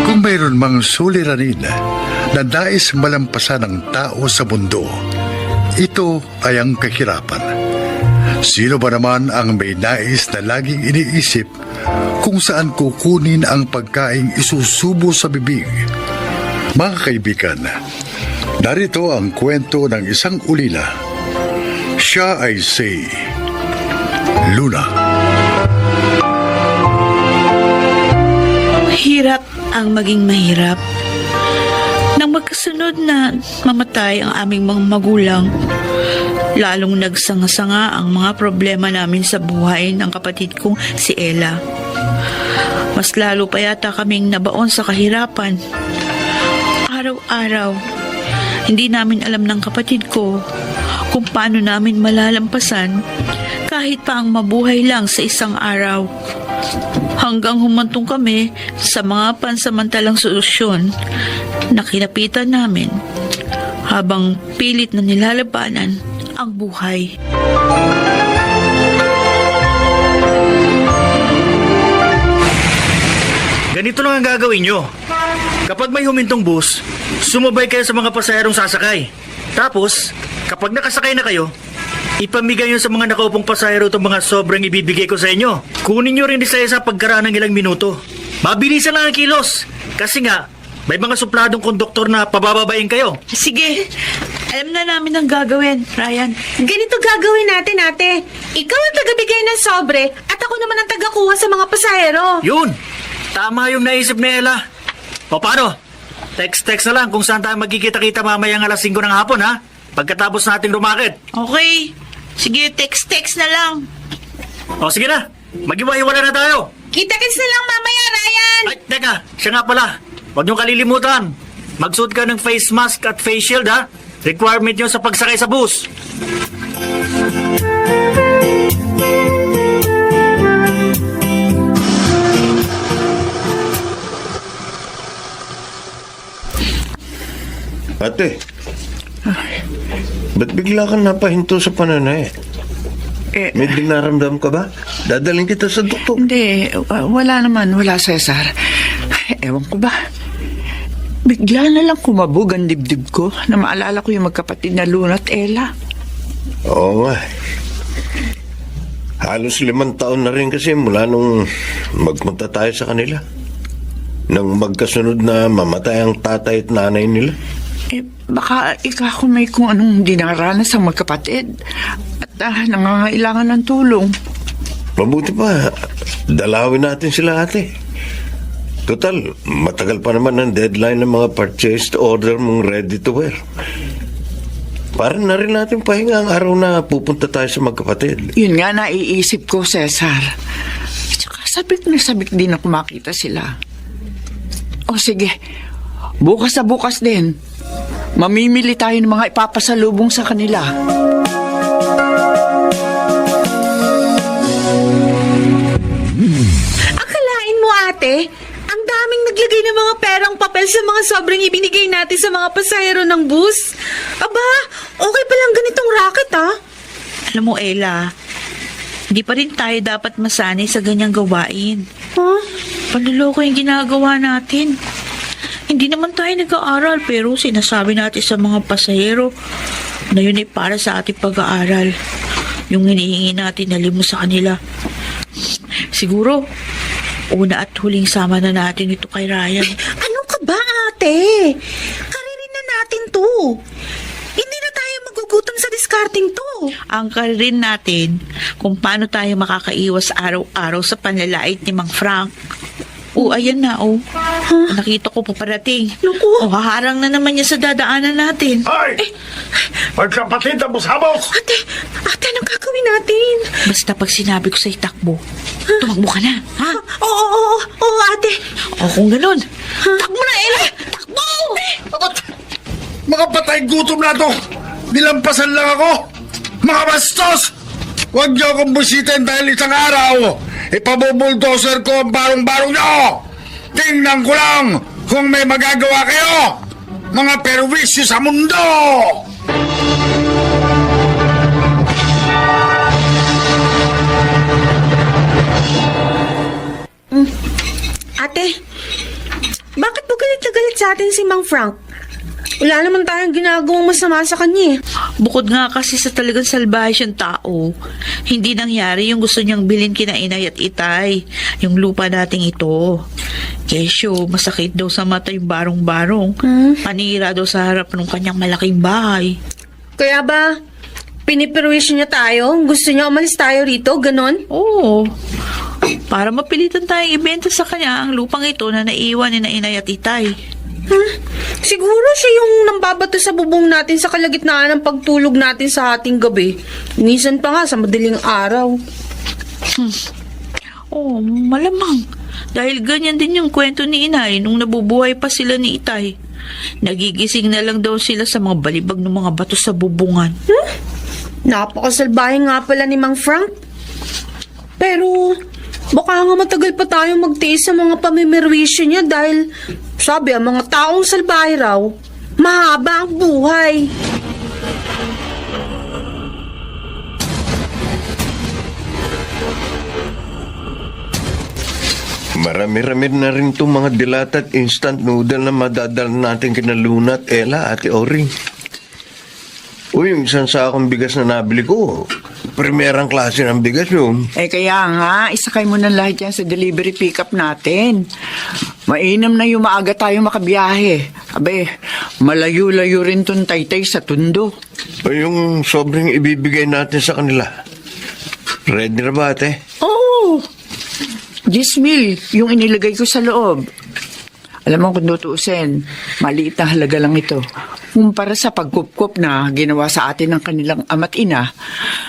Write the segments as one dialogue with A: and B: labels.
A: Kung mayroon mang suliranin na nais malampasan ng tao sa mundo, ito ay ang kahirapan. Sino ba naman ang may nais na laging iniisip kung saan kukunin ang pagkaing isusubo sa bibig? Mga kaibigan, narito ang kwento ng isang ulila. Siya ay si Luna.
B: Hirap ang maging mahirap. Nang magkasunod na mamatay ang aming mga magulang, lalong nagsanga-sanga ang mga problema namin sa buhay ng kapatid kong si Ella. Mas lalo pa yata kaming nabaon sa kahirapan. Araw-araw, hindi namin alam ng kapatid ko kung paano namin malalampasan kahit pa ang mabuhay lang sa isang araw. Hanggang humantong kami sa mga pansamantalang solusyon na kinapitan namin habang pilit na nilalabanan ang buhay.
C: Ganito lang ang gagawin nyo. Kapag may humintong bus, sumabay kayo sa mga pasaherong sasakay. Tapos, kapag nakasakay na kayo, ipamigay nyo sa mga nakaupong pasahero itong mga sobrang ibibigay ko sa inyo. Kunin nyo rin isa-isa pagkaraan ng ilang minuto. Mabilisan lang ang kilos. Kasi nga, may mga supladong konduktor na pabababain kayo.
B: Sige, alam na namin ang gagawin, Ryan.
D: Ganito gagawin natin, ate. Ikaw ang tagabigay ng sobre at ako naman ang tagakuha sa mga pasahero.
C: Yun! Tama yung naisip ni Ella. O paano? Text-text na lang kung saan tayo magkikita-kita mamayang alas 5 ng hapon, ha? Pagkatapos nating rumakit.
B: Okay. Sige, text-text na lang.
C: O sige na, mag-iwa-iwala na tayo.
D: Kita-kits na lang mamaya, Ryan!
C: Ay, teka, siya nga pala. Huwag niyong kalilimutan. Magsuot ka ng face mask at face shield, ha? Requirement yun sa pagsakay sa bus.
E: Ate, ba't bigla kang napahinto sa pananay? May dinaramdam ka ba? Dadaling kita sa doktor.
F: Hindi, wala naman. Wala, Cesar. Ewan ko ba? Bigla na lang kumabog ang dibdib ko na maalala ko yung magkapatid na Luna at Ella.
E: Oo nga. Halos 5 taon na rin kasi mula nung magpunta tayo sa kanila. Nang magkasunod na mamatay ang tatay at nanay nila.
F: Baka ikaw may kung anong dinaranas ang magkapatid at nangangailangan ng tulong.
E: Mabuti pa, dalawin natin sila, ate. Total, matagal pa naman ang deadline ng mga purchased order mong ready to wear. Para na rin natin pahinga ang araw na pupunta tayo sa magkapatid.
F: Yun nga naiisip ko, Cesar. Tsaka sabik na sabik din na kumakita sila. O sige, bukas na bukas din. Mamimili tayo ng mga ipapasalubong sa kanila.
D: Akalain mo, ate, ang daming naglagay ng mga perang papel sa mga sobrang ibinigay natin sa mga pasahero ng bus. Aba, okay pa lang ganitong racket, ha?
B: Alam mo, Ella, hindi pa rin tayo dapat masanay sa ganyang gawain.
D: Huh?
B: Panluloko yung ginagawa natin. Hindi naman tayo nag-aaral pero sinasabi natin sa mga pasahero na yun ay para sa ating pag-aaral. Yung hinihingi natin na limos sa kanila. Siguro, una at huling sama na natin ito kay Ryan.
D: Ano ka ba, ate? Karirin na natin to. Hindi na tayo magugutom sa discarding to.
B: Ang rin natin kung paano tayo makakaiwas araw-araw sa panlalait ni Mang Frank. Ayan na, Nakita ko paparating.
D: Naku.
B: Haharang na naman niya sa dadaanan natin.
A: Ay! Magkapatid ang busabok!
D: Ate, anong gagawin natin?
B: Basta pag sinabi ko sa'yo takbo, tumakbo ka na, ha?
D: Oo, ate.
B: Kung ganun, takbo na, Ella! Takbo!
A: Mga patay gutom na to! Nilampasan lang ako! Mga bastos! Huwag niyo akong busitin dahil isang araw! Ipabubuldoser ko ang barong-barong niyo! Tingnan ko lang kung may magagawa kayo! Mga perwisyo sa mundo!
D: sa atin si Mang Frank? Wala naman tayong ginagawang masama sa kanya eh.
B: Bukod nga kasi sa talagang salbahe siyang tao, hindi nangyari yung gusto niyang bilhin kina inay at itay, yung lupa nating ito. Kesyo, masakit daw sa mata yung barong-barong. Panira daw sa harap ng kanyang malaking bahay.
D: Kaya ba, piniperwisyo niya tayo? Gusto niya umalis tayo rito? Ganon?
B: Oo. Para mapilitan tayong ibenta sa kanya ang lupang ito na naiwan ni na inay at itay.
D: Siguro siya yung nambabato sa bubong natin sa kalagitnaan ng pagtulog natin sa ating gabi. Minsan pa nga sa madaling araw.
B: Oo, malamang. Dahil ganyan din yung kwento ni inay nung nabubuhay pa sila ni itay. Nagigising na lang daw sila sa mga balibag ng mga bato sa bubungan.
D: Napakasalbahe nga pala ni Mang Frank. Pero baka nga matagal pa tayo magtiis sa mga pamimerwisyo niya dahil sabi ang mga taong salbahe raw, mahaba ang buhay.
E: Marami-rami na rin itong mga dilat at instant noodle na madadala natin kina Luna at Ella, Ate Oring. Uy, yung isang sakong bigas na nabili ko, primerang klase ng bigas yun.
F: Kaya nga, isakay mo na lahat yan sa delivery pickup natin. Mainam na yung maaga tayo makabiyahe. Abe, malayo-layo rin tong taytay sa tundo.
E: O yung sobrang ibibigay natin sa kanila. Ready na ba, ate?
F: Oo! 10,000 yung inilagay ko sa loob. Alam mo kung tutuusin, maliit na halaga lang ito. Kumpara sa pagkupkup na ginawa sa atin ng kanilang ama't ina,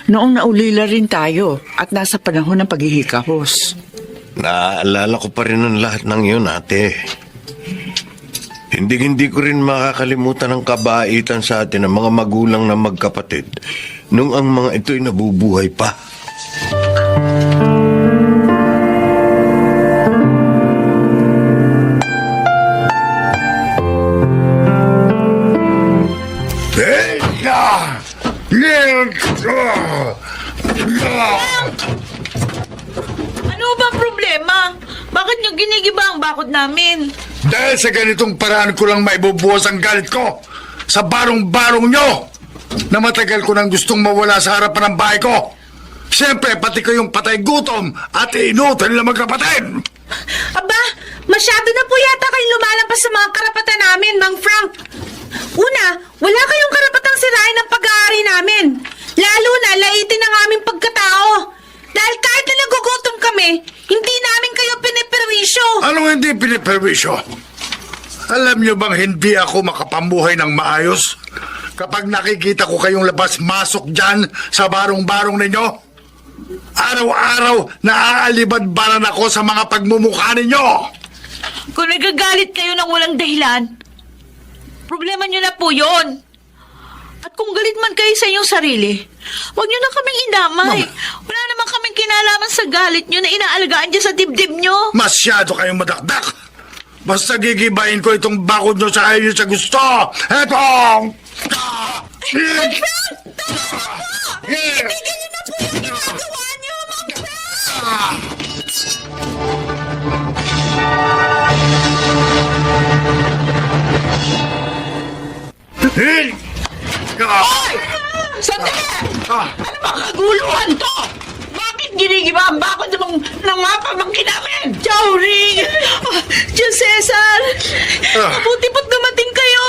F: noong naulila rin tayo at nasa panahon ng paghihikahos.
E: Naaalala ko pa rin ang lahat ng yun, ate. Hindi ko rin makakalimutan ang kabaitan sa atin ng mga magulang na magkapatid nung ang mga ito'y nabubuhay pa.
B: Ano ba problema? Bakit niyo ginigiba ang bakod namin?
A: Dahil sa ganitong paraan ko lang maibubuhos ang galit ko sa barong-barong nyo na matagal ko nang gustong mawala sa harapan ng bahay ko. Siyempre, pati ko yung patay gutom at inutan nila magkapatid.
D: Aba, masyado na po yata kayong lumalampas sa mga karapatan namin, Mang Frank. Una, wala kayong karapatang sirain ang pag-aari namin. Lalo na laitin ang aming pagkatao. Dahil kahit na nagugutom kami, hindi namin kayo piniperwisyo.
A: Anong hindi piniperwisyo? Alam nyo bang hindi ako makapamuhay ng maayos kapag nakikita ko kayong labas-masok dyan sa barong-barong ninyo? Araw-araw naaalibad-baran ako sa mga pagmumukha ninyo.
B: Kung nagagalit kayo ng walang dahilan, problema nyo na po yun. At kung galit man kayo sa inyong sarili, huwag nyo na kaming indamay. Wala naman kaming kinalaman sa galit nyo na inaalagaan dyan sa dibdib nyo.
A: Masyado kayong madakdak. Basta gigibain ko itong bakod nyo sa ayaw nyo sa gusto. Eto!
D: Tignan niyo na po yung ginagawa niyo, Mang Frank!
F: Sandali! Ano ba kaguluhan to? Bakit ginigiba ang bakod ng mga pamangkin namin?
B: Jauring! Diyan, Cesar! Mabuti po't dumating kayo!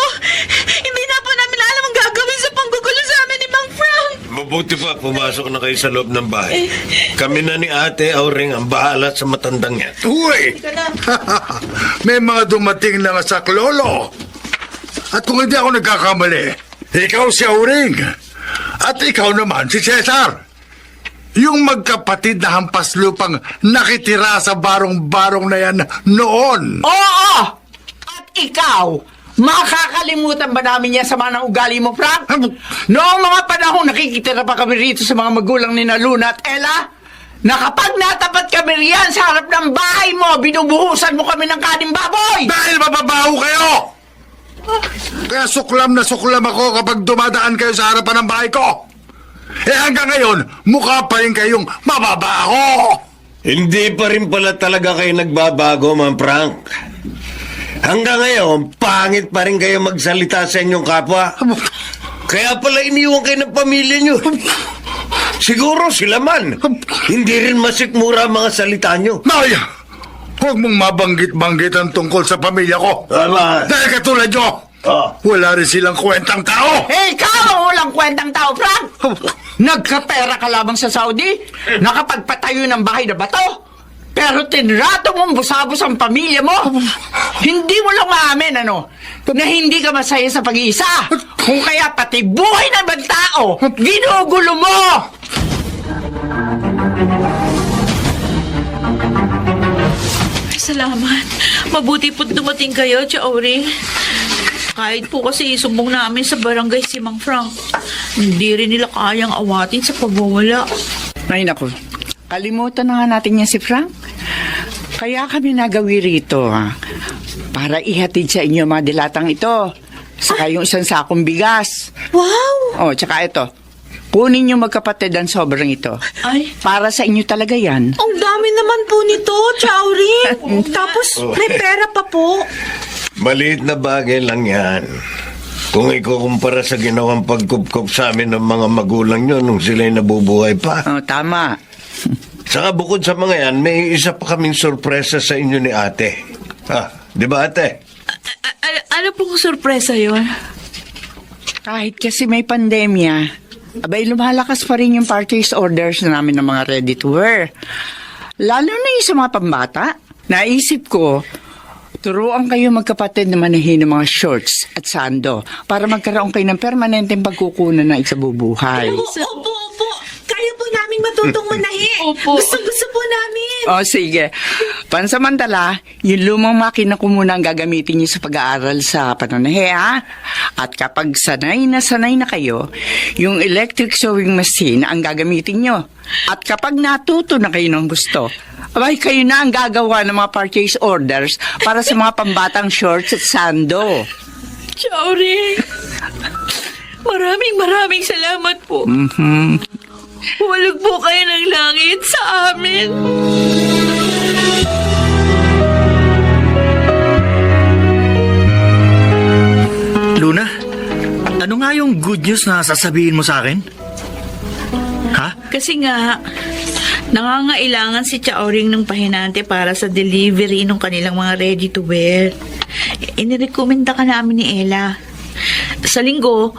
B: Hindi na po namin alam ang gagawin sa panggugulo sa amin ni Mang Frank!
E: Mabuti pa, pumasok na kayo sa loob ng bahay. Kami na ni Ate Auring ang bahala sa matandang yan.
A: Uy! May mga dumating na sa klolo. At kung hindi ako nagkakamali, ikaw si Auring. At ikaw naman si Cesar. Yung magkapatid na hampas lupang nakitira sa barong-barong na yan noon.
F: Oo! At ikaw, makakalimutan ba namin yan sa mga ugali mo, Frank? Noong mga panahon, nakikitira pa kami rito sa mga magulang ni Luna at Ella, na kapag natapat kami riyan sa harap ng bahay mo, binubuhusan mo kami ng kaning baboy!
A: Dahil mababaho kayo! Kaya suklam na suklam ako kapag dumadaan kayo sa harapan ng bahay ko. Hanggang ngayon, mukha pa rin kayong mababaho.
E: Hindi pa rin pala talaga kayo nagbabago, Ma'am Frank. Hanggang ngayon, pangit pa rin kayo magsalita sa inyong kapwa. Kaya pala iniwan kayo ng pamilya nyo. Siguro sila man. Hindi rin masikmura ang mga salita nyo.
A: Maya! Huwag mong mabanggit-banggit ang tungkol sa pamilya ko.
E: Tama.
A: Dahil katulad nyo, wala rin silang kwentang tao.
F: Eh, ikaw! Walang kwentang tao, Frank! Nagkapera ka lamang sa Saudi? Nakapagpatayo ng bahay na bato? Pero tinrato mong busabos ang pamilya mo? Hindi mo lang maamin, ano? Na hindi ka masaya sa pag-iisa. Kung kaya pati buhay ng ibang tao, ginugulo mo!
B: Ay, salamat. Mabuti po't dumating kayo, Chauri. Kahit po kasi isumbong namin sa barangay si Mang Frank, hindi rin nila kayang awatin sa pagwawala.
F: Ay, naku. Kalimutan na nga natin niya si Frank. Kaya kami nagawi rito, para ihatid sa inyo mga dilatang ito. Saka yung isang sakong bigas.
D: Wow!
F: Oh, tsaka ito. Kunin niyo magkapatid ang sobrang ito.
B: Ay,
F: Para sa inyo talaga yan.
D: Ang dami naman po nito, Chowring. Tapos may pera pa po.
E: Maliit na bagay lang yan. Kung ikukumpara sa ginawang pagkupkup sa amin ng mga magulang nyo nung sila'y nabubuhay pa.
F: Oh, tama.
E: Saka bukod sa mga yan, may isa pa kaming sorpresa sa inyo ni ate. Di ba ate?
B: ano pong sorpresa yon?
F: Kahit kasi may pandemya, abay lumalakas pa rin yung purchase orders namin ng mga ready to wear. Lalo na yung sa mga pambata. Naisip ko, turuan kayo magkapatid na manahin ng mga shorts at sando para magkaroon kayo ng permanenteng pagkukunan ng isabubuhay.
D: Opo. Kaya po namin matutong manahi.
B: Opo.
D: Gusto po namin.
F: O sige, pansamantala, yung lumang makina ko muna ang gagamitin niyo sa pag-aaral sa pananahe, ha? At kapag sanay na kayo, yung electric sewing machine ang gagamitin niyo. At kapag natuto na kayo ng gusto, abay kayo na ang gagawa ng mga purchase orders para sa mga pambatang shorts at sando.
B: Chauri, maraming salamat po. Huwalog po kayo ng langit sa amin.
C: Luna, ano nga yung good news na sasabihin mo sa akin? Ha?
B: Kasi nga, nangangailangan si Chaoring ng pahinante para sa delivery ng kanilang mga ready to wear. Inirekomenda ka namin ni Ella. Sa linggo,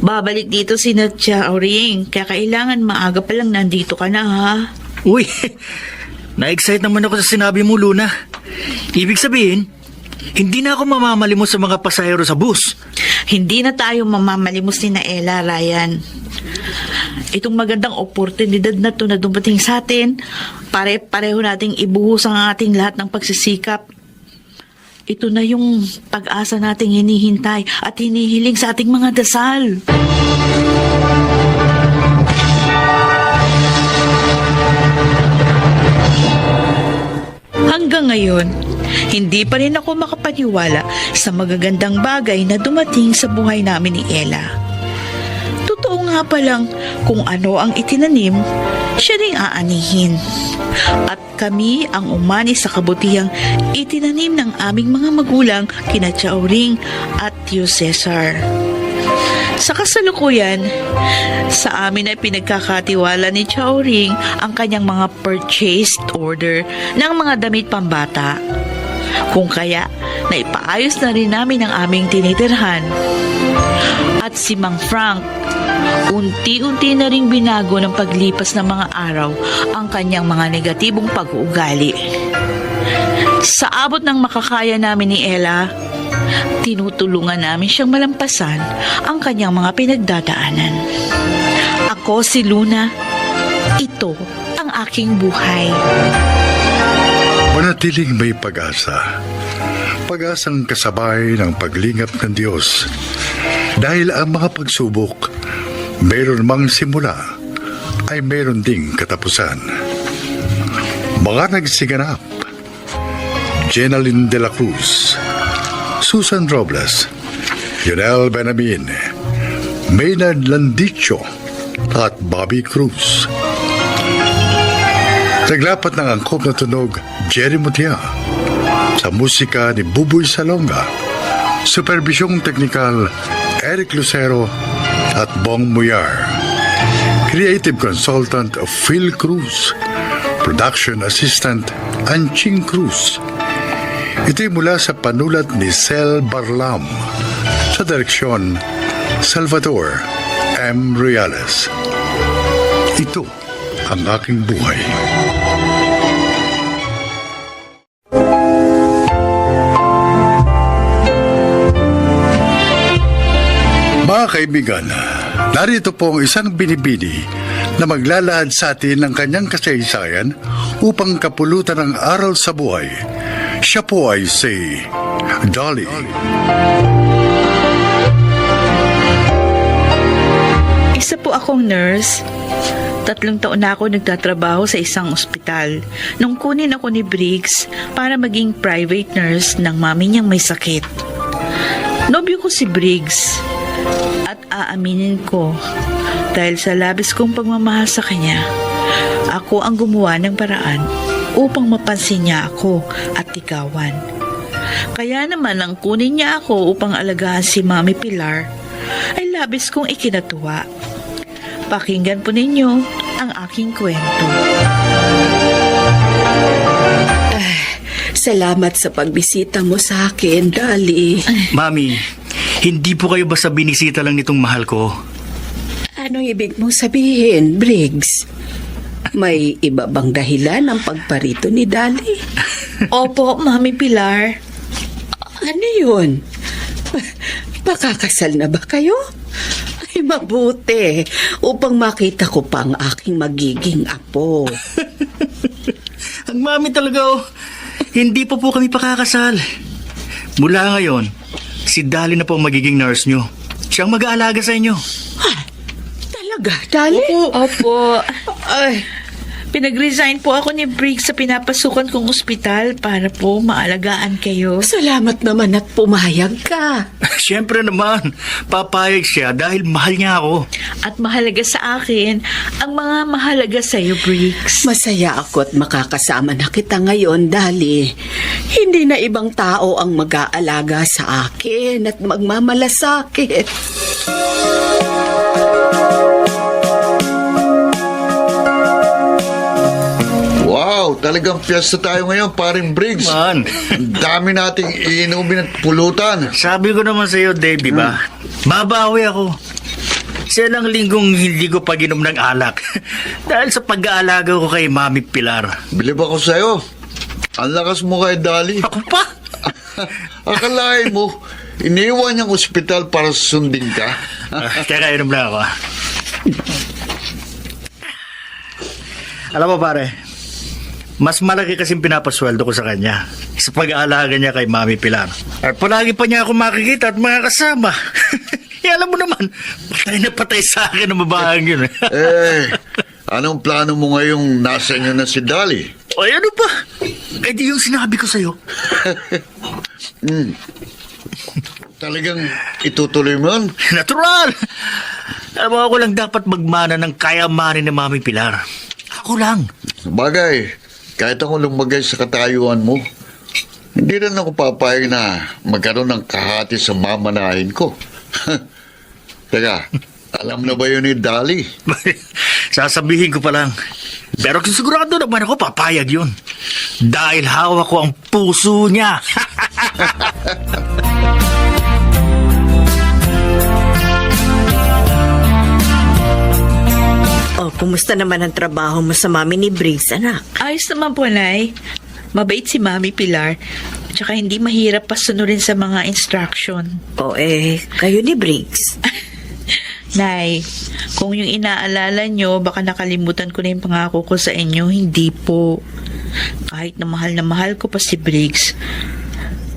B: babalik dito si Chaoring. Kaya kailangan maaga pa lang nandito ka na, ha?
C: Uy, na-excite naman ako sa sinabi mo, Luna. Ibig sabihin, hindi na ako mamamalimos sa mga pasahero sa bus.
B: Hindi na tayo mamamalimos ni na Ella, Ryan. Itong magandang oportunidad na to na dumating sa atin, pare-pareho nating ibuhos ang ating lahat ng pagsisikap. Ito na yung pag-asa nating hinihintay at hinihiling sa ating mga dasal. Hanggang ngayon, hindi pa rin ako makapaniwala sa magagandang bagay na dumating sa buhay namin ni Ella. Totoo nga palang kung ano ang itinanim, siya rin aanihin. At kami ang umani sa kabutihang itinanim ng aming mga magulang kina Chaoring at Tio Cesar. Sa kasalukuyan, sa amin ay pinagkakatiwala ni Chaoring ang kanyang mga purchased order ng mga damit pambata. Kung kaya, naipaayos na rin namin ang aming tinitirhan. At si Mang Frank, unti-unti na ring binago ng paglipas ng mga araw ang kanyang mga negatibong pag-uugali. Sa abot ng makakaya namin ni Ella, tinutulungan namin siyang malampasan ang kanyang mga pinagdadaanan. Ako si Luna, ito ang aking buhay.
A: Manatiling may pag-asa. Pag-asang kasabay ng paglingap ng Diyos. Dahil ang mga pagsubok, mayroon mang simula, ay mayroon ding katapusan. Mga nagsiganap: Jenaline de la Cruz, Susan Robles, Yonel Benamin, Maynard Landicho, at Bobby Cruz. Naglapat ng angkop na tunog, Jerry Mutia, Sa musika ni Buboy Salonga, supervisyong teknikal Eric Lucero at Bong Muyar. Creative consultant Phil Cruz. Production assistant Anching Cruz. Ito'y mula sa panulat ni Sel Barlam. Sa direksyon, Salvador M. Reales. Ito ang aking buhay. Mga kaibigan, narito po ang isang binibini na maglalahad sa atin ng kanyang kasaysayan upang kapulutan ng aral sa buhay. Siya po ay si Dolly.
B: Isa po akong nurse. 3 taon na ako nagtatrabaho sa isang ospital nung kunin ako ni Briggs para maging private nurse ng mami niyang may sakit. Nobyo ko si Briggs at aaminin ko dahil sa labis kong pagmamahal sa kanya, ako ang gumawa ng paraan upang mapansin niya ako at ligawan. Kaya naman ang kunin niya ako upang alagaan si Mami Pilar ay labis kong ikinatuwa. Pakinggan po ninyo ang aking kwento.
G: Salamat sa pagbisita mo sa akin, Dali.
C: Mami, hindi po kayo basta binisita lang nitong mahal ko.
G: Anong ibig mong sabihin, Briggs? May iba bang dahilan ang pagparito ni Dali?
B: Opo, Mami Pilar.
G: Ano yun? Pakakasal na ba kayo? Ay, mabuti. Upang makita ko pa ang aking magiging apo.
C: Ang mami talaga, oh. Hindi po kami pakakasal. Mula ngayon, si Dali na po ang magiging nurse nyo. Siyang mag-aalaga sa inyo.
G: Talaga, Dali?
B: Opo.
G: Ay,
B: Pinag-resign po ako ni Briggs sa pinapasukan kong ospital para po maalagaan kayo.
G: salamat naman at pumayag ka.
C: Siyempre naman, papayag siya dahil mahal niya ako.
B: At mahalaga sa akin ang mga mahalaga sa iyo, Briggs.
G: Masaya ako at makakasama na kita ngayon, Dali. Hindi na ibang tao ang mag-aalaga sa akin at magmamalasakit.
H: Wow, talagang piyesta tayo ngayon, paring Briggs.
C: Man,
H: Ang dami nating iinumin at pulutan.
C: sabi ko naman sa iyo, Dave, di ba? Babawi ako. Sa ilang linggong hindi ko pag-inom ng alak. Dahil sa pag-aalaga ko kay Mami Pilar.
H: Bilib ako sa'yo. Ang lakas mo kay Dali.
C: Ako pa?
H: Akalain mo, iniwan niyang ospital para sundin ka.
C: Teka, inom lang ako. Alam mo pare, mas malaki kasing pinapasweldo ko sa kanya sa pag-aalaga niya kay Mami Pilar. At palagi pa niya ako makikita at makakasama. Alam mo naman, patay na patay sa akin ang babaeng yun.
H: Anong plano mo ngayong nasa inyo na si Dali?
C: Ay, ano pa? Eh di yung sinabi ko sa'yo.
H: Talagang itutuloy mo yun?
C: Natural! Alam mo, ako lang dapat magmana ng kayamanin ni Mami Pilar. Ako lang.
H: Bagay, kahit ako lumagay sa katayuan mo, hindi rin ako papayag na magkaroon ng kahati sa mamanahin ko. Teka, alam na ba yun ni Dali?
C: Sasabihin ko pa lang. Pero kung sigurado naman ako, papayag yun. Dahil hawak ko ang puso niya.
I: Oh, kumusta naman ang trabaho mo sa mami ni Briggs, anak?
B: Ayos naman po, Nay. Mabait si Mami Pilar. Tsaka hindi mahirap pasunurin sa mga instruction.
I: O kayo ni Briggs.
B: Nay, kung yung inaalala nyo, baka nakalimutan ko na yung pangako ko sa inyo. Hindi po. Kahit na mahal ko pa si Briggs,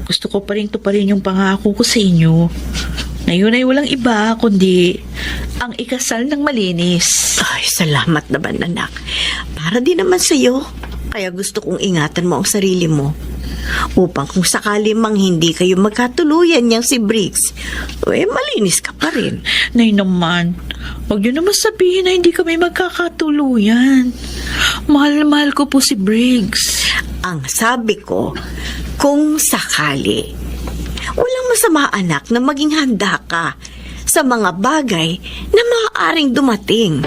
B: gusto ko pa rin tuparin yung pangako ko sa inyo. Na yun ay walang iba, kundi ang ikasal ng malinis.
I: Ay, salamat naman, anak. Para din naman sa'yo. Kaya gusto kong ingatan mo ang sarili mo. Upang kung sakali mang hindi kayo magkatuluyan niyang si Briggs, malinis ka pa rin.
B: Nay naman, huwag nyo naman sabihin na hindi kami magkakatuluyan. Mahal ko po si Briggs.
I: Ang sabi ko, Kung sakali, walang masama anak na maging handa ka sa mga bagay na maaaring dumating.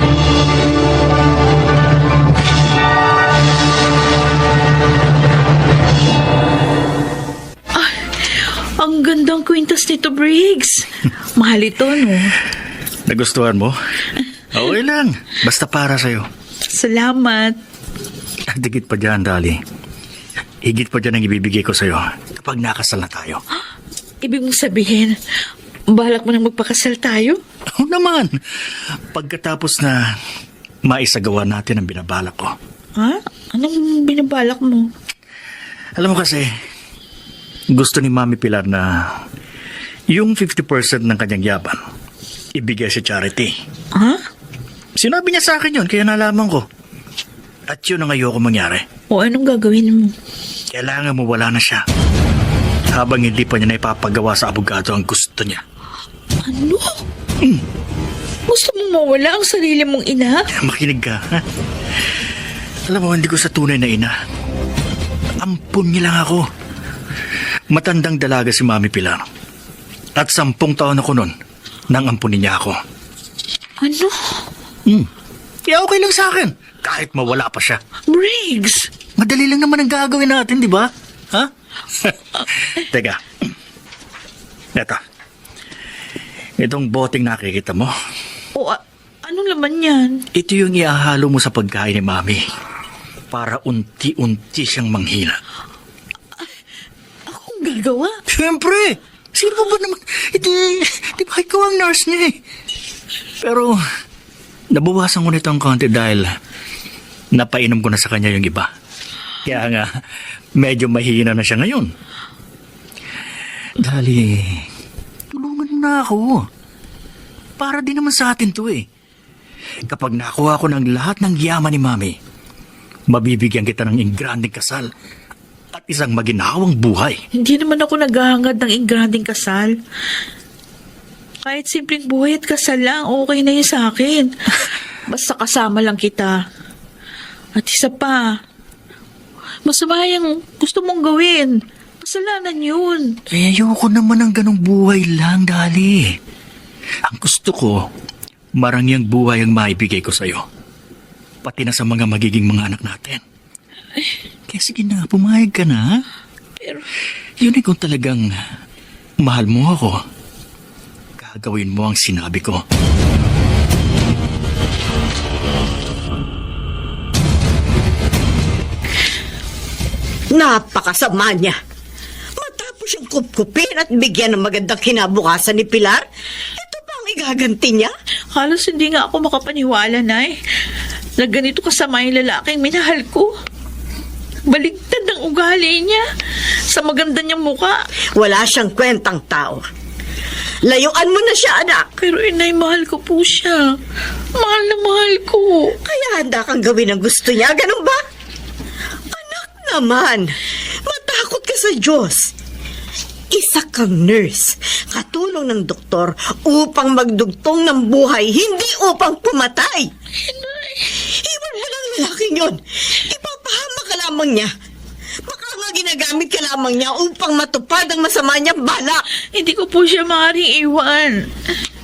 B: Ang gandang kwintas nito, Briggs. Mahal ito, no?
C: Nagustuhan mo? Okay lang. Basta para sa'yo.
B: Salamat.
C: At higit pa dyan, Dali. Higit pa dyan ang ibibigay ko sa'yo kapag nakasal na tayo.
B: Ibig mong sabihin, balak mo nang magpakasal tayo?
C: Oo naman. Pagkatapos na maisagawa natin ang binabalak ko.
B: Ha? Anong binabalak mo?
C: Alam mo kasi, gusto ni Mami Pilar na yung 50% ng kanyang yaman ibigay sa charity.
B: Ha?
C: Sinabi niya sa akin yun, kaya nalaman ko. At yun ang ayoko mangyari.
B: O anong gagawin mo?
C: Kailangan mo wala na siya. Habang hindi pa niya na ipapagawa sa abogado ang gusto niya.
B: Ano? Gusto mong mawala ang sarili mong ina?
C: Makinig ka, ha? Alam mo, hindi ko sa tunay na ina. Ampun niya lang ako. Matandang dalaga si Mami Pilar. At 10 taon ako nun nang ampunin niya ako.
B: Ano?
C: Kaya okay lang sa akin. Kahit mawala pa siya.
B: Briggs!
C: Madali lang naman ang gagawin natin, di ba? Ha? Teka. Eto. Itong boteng nakikita mo.
B: O, anong laman yan?
C: Ito yung iahalo mo sa pagkain ni Mami. Para unti-unti siyang manghina.
B: Akong gagawa?
C: Siyempre! Sino ba naman? Di ba ikaw ang nurse niya eh? Pero, nabawasan ko nito ang konti dahil napainom ko na sa kanya yung iba. Kaya nga, medyo mahina na siya ngayon. Dali, tulungan mo na ako. Para din naman sa atin to eh. Kapag nakuha ko ng lahat ng yaman ni Mami, mabibigyan kita ng ingranding kasal at isang maginhawang buhay.
B: Hindi naman ako naghahangad ng ingranding kasal. Kahit simpleng buhay at kasal lang, okay na yun sa akin. Basta kasama lang kita. At isa pa, masama yung gusto mong gawin. Kasalanan yun.
C: Eh, ayoko naman ng ganong buhay lang, Dali. Ang gusto ko, marangyang buhay ang maibigay ko sa'yo. Pati na sa mga magiging mga anak natin. Kaya sige na, pumayag ka na.
B: Pero,
C: Yun eh kung talagang mahal mo ako. Gagawin mo ang sinabi ko.
I: Napakasama niya. Matapos siyang kupkupin at bigyan ng magandang kinabukasan ni Pilar, ito ba ang igaganti niya?
B: halos hindi nga ako makapaniwala, Nay, na ganito kasama yung lalaking minahal ko. Baligtad ang ugali niya sa maganda niyang muka.
I: Wala siyang kwentang tao. Layuan mo na siya, anak.
B: Pero inay, mahal ko po siya. Mahal na mahal ko.
I: Kaya handa kang gawin ang gusto niya, ganun ba? Anak naman, matakot ka sa Diyos. Isa kang nurse, katulong ng doktor upang magdugtong ng buhay, hindi upang pumatay. Iwan mo lang lalaking yun. Ipapahama ka lamang niya. Baka nga ginagamit ka lamang niya upang matupad ang masama niyang balak.
B: Hindi ko po siya maaaring iwan.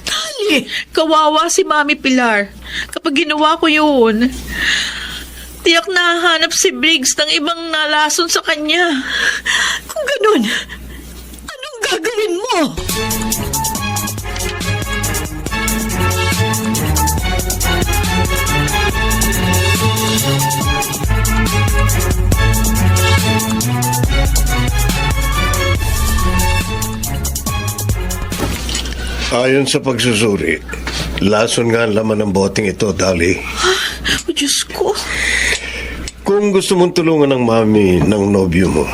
I: Dali!
B: Kawawa si Mami Pilar. Kapag ginawa ko yun, tiyak nahanap si Briggs ng ibang nalason sa kanya.
I: Kung ganun, anong gagawin mo?
E: Ayon sa pagsusuri, lason nga ang laman ng boteng ito, Dali.
B: Oh, Diyos ko.
E: Kung gusto mong tulungan ng mami ng nobyo mo,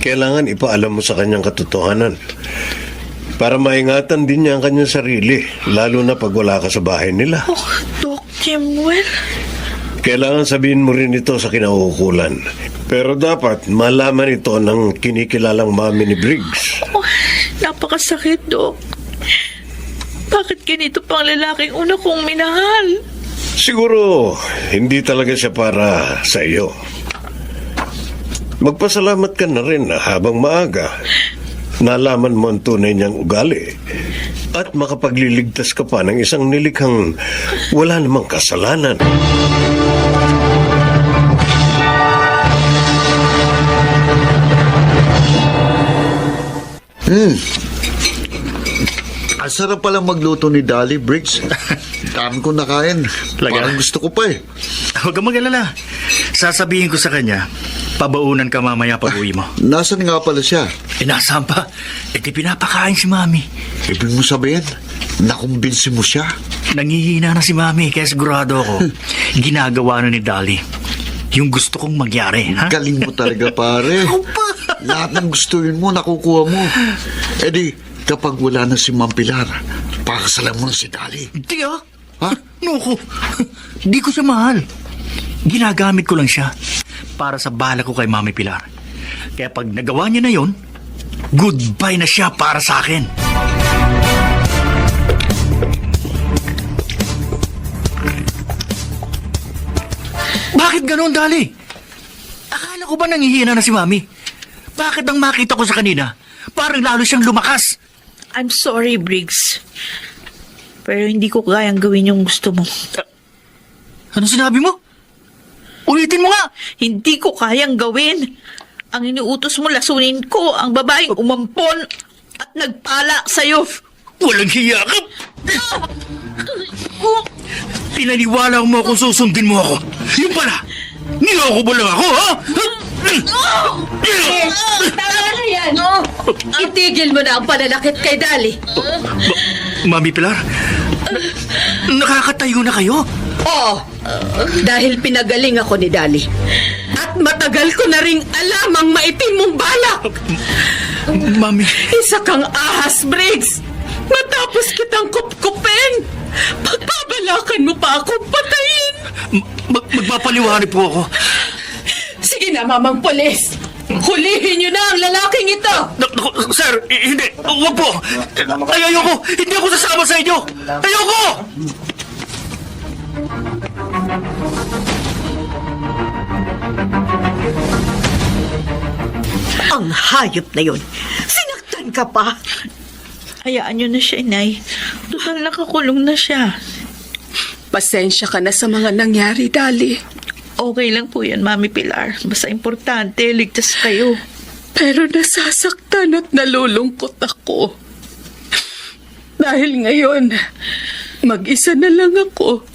E: kailangan ipaalam mo sa kanyang katotohanan para maingatan din niya ang kanyang sarili, lalo na pag wala ka sa bahay nila.
B: Oh, Doc Jimwell.
E: Kailangan sabihin mo rin ito sa kinauukulan. Pero dapat malaman ito ng kinikilalang mami ni Briggs.
B: Oh, napakasakit, Doc. Bakit ganito pang lalaking una kong minahal?
E: Siguro, hindi talaga siya para sa iyo. magpasalamat ka na rin na habang maaga, nalaman mo ang tunay niyang ugali at makapagliligtas ka pa ng isang nilikhang wala namang kasalanan.
H: Ang sarap palang magluto ni Dali, Briggs. Dami ko nakain.
C: Talaga?
H: Parang gusto ko pa eh.
C: Huwag kang mag-alala. Sasabihin ko sa kanya, pabaunan ka mamaya pag uwi mo.
H: Nasaan nga pala siya?
C: Nasaan pa? Di pinapakain si Mami.
H: Ibig mo sabihin, nakumbinsi mo siya?
C: Nangihina na si Mami, kaya sigurado ako, ginagawa na ni Dali. Yung gusto kong magyari, ha?
H: Galing mo talaga, pare. Lahat ng gustuin mo, nakukuha mo. Eh di, kapag wala na si Ma'am Pilar, pakasalan mo na si Dali.
C: Hindi ah.
H: Ha?
C: Nuko, di ko siya mahal. Ginagamit ko lang siya para sa bala ko kay Mami Pilar. Kaya pag nagawa niya na yon, goodbye na siya para sa akin. Bakit ganon, Dali? Akala ko ba nangihina na si Mami? Bakit ang makita ko sa kanina, parang lalo siyang lumakas?
B: I'm sorry, Briggs. Pero hindi ko kayang gawin yung gusto mo.
C: Ano sinabi mo? Ulitin mo nga!
B: Hindi ko kayang gawin. Ang iniutos mo, lasunin ko ang babaeng umampon at nagpala sa'yo.
C: Walang hiya ka! Pinaniwala mo kung susundin mo ako. Yung pala, niloko mo lang ako, ha?
D: Tama na yan! Itigil mo na ang pananakit kay Dali.
C: Mami Pilar, nakakatayo na kayo?
G: Oo, dahil pinagaling ako ni Dali. At matagal ko na ring alam ang maitim mong balak.
C: Mami,
G: Isa kang ahas, Briggs. Matapos kitang kupkupin, pagpabalakan mo pa akong patayin.
C: magpapaliwanag po ako.
G: Sige na, Mamang Polis. Hulihin niyo na ang lalaking ito.
C: Sir, hindi. Huwag po. Ayoko. Hindi ako sasama sa inyo. Ayoko!
I: Ang hayop na yun. Sinaktan ka pa.
B: Hayaan niyo na siya, Inay. Total nakakulong na siya.
G: Pasensya ka na sa mga nangyari, Dali.
B: Okay lang po yan, Mami Pilar. Basta importante, ligtas kayo.
G: Pero nasasaktan at nalulungkot ako. Dahil ngayon, mag-isa na lang ako.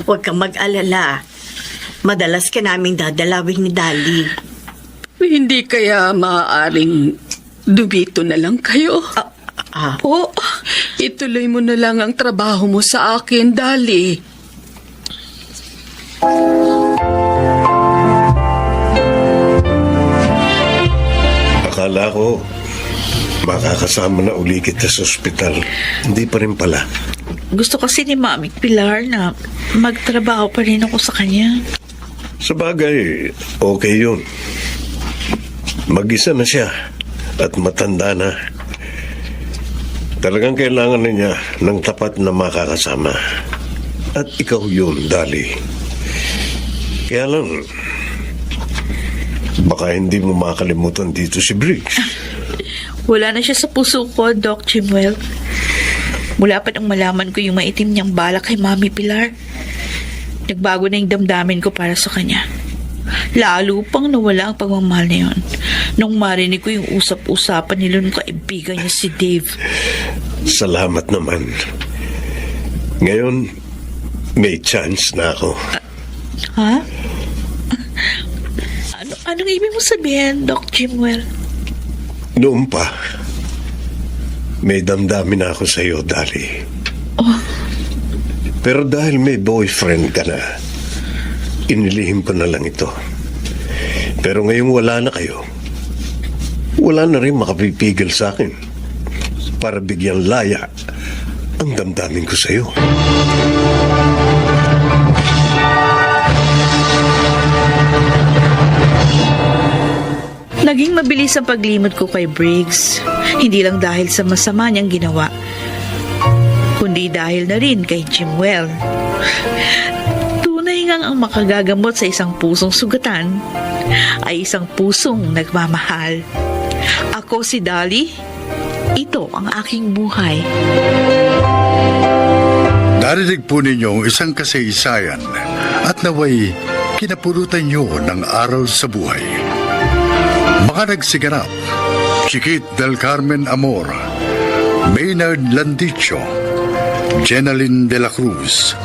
I: Huwag kang mag-alala. Madalas ka naming dadalawin ni Dali.
G: Hindi kaya maaaring dumito na lang kayo?
B: Po,
G: Ituloy mo na lang ang trabaho mo sa akin, Dali.
E: Akala ko, makakasama na uli kita sa ospital. Hindi pa rin pala.
B: gusto kasi ni Mami Pilar na magtrabaho pa rin ako sa kanya.
E: Sa bagay, okay yun. Mag-isa na siya at matanda na. Talagang kailangan na niya ng tapat na makakasama. At ikaw yun, Dali. Kaya lang, baka hindi mo makalimutan dito si Briggs.
B: Wala na siya sa puso ko, Doc Jimwell. Mula pa nang malaman ko yung maitim niyang balak kay Mami Pilar, nagbago na yung damdamin ko para sa kanya. Lalo pang nawala ang pagmamahal na yun nung marinig ko yung usap-usapan nila ng kaibigan niya si Dave.
E: Salamat naman. Ngayon, may chance na ako.
B: Ha? Anong ibig mo sabihin, Doc Jimwell?
E: Noon pa, may damdamin na ako sa iyo, Dali.
B: Oh,
E: Pero dahil may boyfriend ka na, inilihim ko na lang ito. Pero ngayong wala na kayo, wala na rin makapipigil sa akin para bigyan laya ang damdamin ko sa iyo.
B: naging mabilis ang paglimot ko kay Briggs. Hindi lang dahil sa masama niyang ginawa, kundi dahil na rin kay Jimwell. Tunay ngang ang makagagamot sa isang pusong sugatan ay isang pusong nagmamahal. Ako si Dolly. Ito ang aking buhay.
A: Narinig po ninyo isang kasaysayan at naway kinapulutan nyo ng aral sa buhay. Mga nagsiganap, Chiquit del Carmen Amor, Maynard Landicho, Jenaline de la Cruz,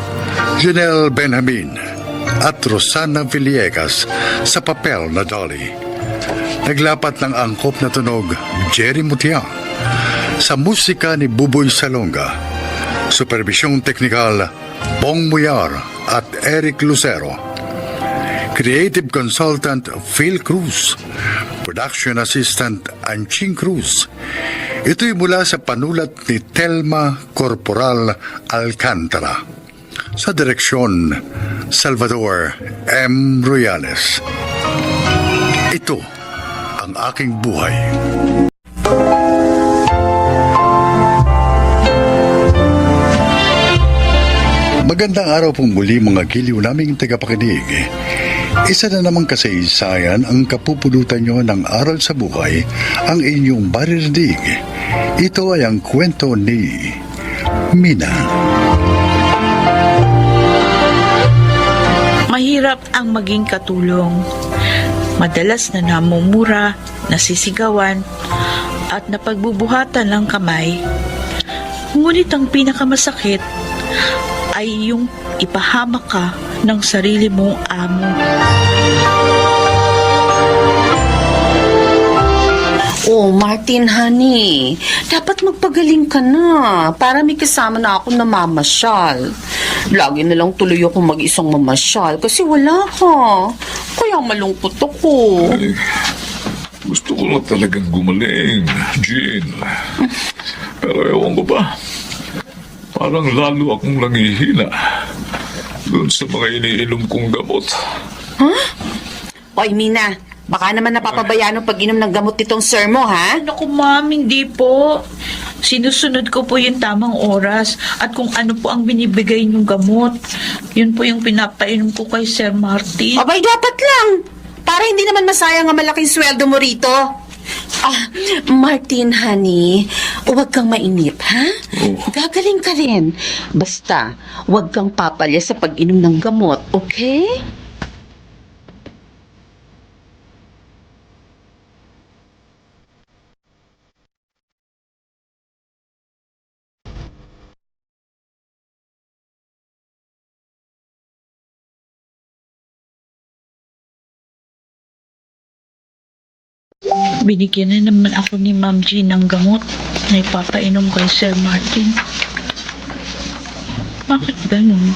A: Janelle Benjamin, at Rosana Villegas sa papel na Dolly. Naglapat ng angkop na tunog Jerry Mutia, sa musika ni Buboy Salonga, supervisyong teknikal Bong Muyar at Eric Lucero, creative consultant Phil Cruz, production assistant Anching Cruz. Ito'y mula sa panulat ni Telma Corporal Alcantara. Sa direksyon, Salvador M. Royales. Ito ang aking buhay. Magandang araw pong muli mga giliw naming tagapakinig. Isa na namang kasaysayan ang kapupulutan nyo ng aral sa buhay ang inyong maririnig. Ito ay ang kwento ni Mina.
B: Mahirap ang maging katulong. Madalas na namumura, nasisigawan, at napagbubuhatan ng kamay. Ngunit ang pinakamasakit ay yung ipahamak ka ng sarili mong amo.
D: Oh, Martin, honey. Dapat magpagaling ka na para may kasama na ako na mamasyal. Lagi na lang tuloy ako mag-isang mamasyal kasi wala ka. Kaya malungkot ako.
J: Ay, gusto ko na talagang gumaling, Jean. Pero ewan ko ba, parang lalo akong nangihina doon sa mga iniinom kong gamot.
D: Oy, Mina, baka naman napapabayaan ang pag-inom ng gamot nitong sir mo, ha?
B: Naku, ma'am, hindi po. Sinusunod ko po yung tamang oras at kung ano po ang binibigay niyong gamot. Yun po yung pinapainom ko kay Sir Martin.
D: Abay, dapat lang. Para hindi naman masayang ang malaking sweldo mo rito. Ah, Martin, honey, huwag kang mainip, ha? Gagaling ka rin. Basta, huwag kang papalya sa pag-inom ng gamot, okay?
B: Binigyan na naman ako ni Ma'am Jean ng gamot na ipapainom kay Sir Martin. Bakit ganun?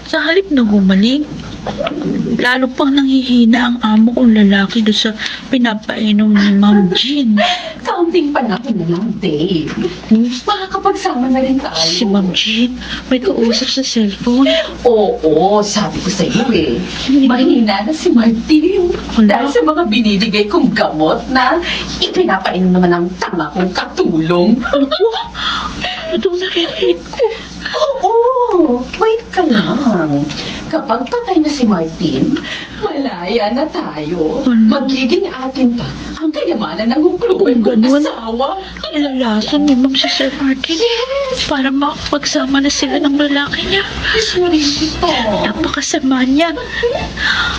B: Sa halip na gumaling, lalo pang nanghihina ang amo kong lalaki doon sa pinapainom ni Ma'am Jean.
G: Kaunting panahon na lang, Dave. Makakapagsama na rin tayo.
B: Si Ma'am Jean, may kausap sa cellphone.
G: Oo, sabi ko sa iyo eh. Mahina na si Martin. Dahil sa mga binibigay kong gamot na ipinapainom naman ang tama kong katulong.
B: Ano itong naririnig ko?
G: Oo, wait ka lang. Kapag patay na si Martin, malaya na tayo. Magiging atin pa ang kayamanan ng hukluban kong
B: ganun?
G: asawa.
B: Ilalason ni Ma'am si Sir Martin para makapagsama na sila ng lalaki niya.
G: Isurin ito.
B: Napakasama niya.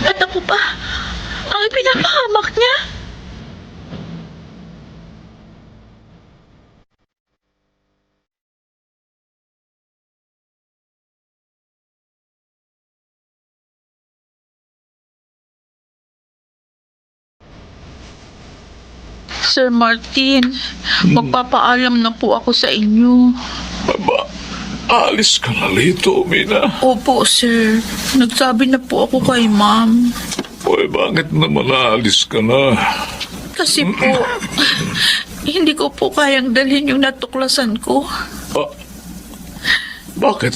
B: At ako pa, ang pinapahamak niya. Sir Martin, magpapaalam na po ako sa inyo.
J: Aba, alis ka na rito, Mina.
B: Opo, sir. Nagsabi na po ako kay ma'am.
J: Oy, bakit naman aalis ka na?
B: Kasi po, hindi ko po kayang dalhin yung natuklasan ko.
J: Bakit?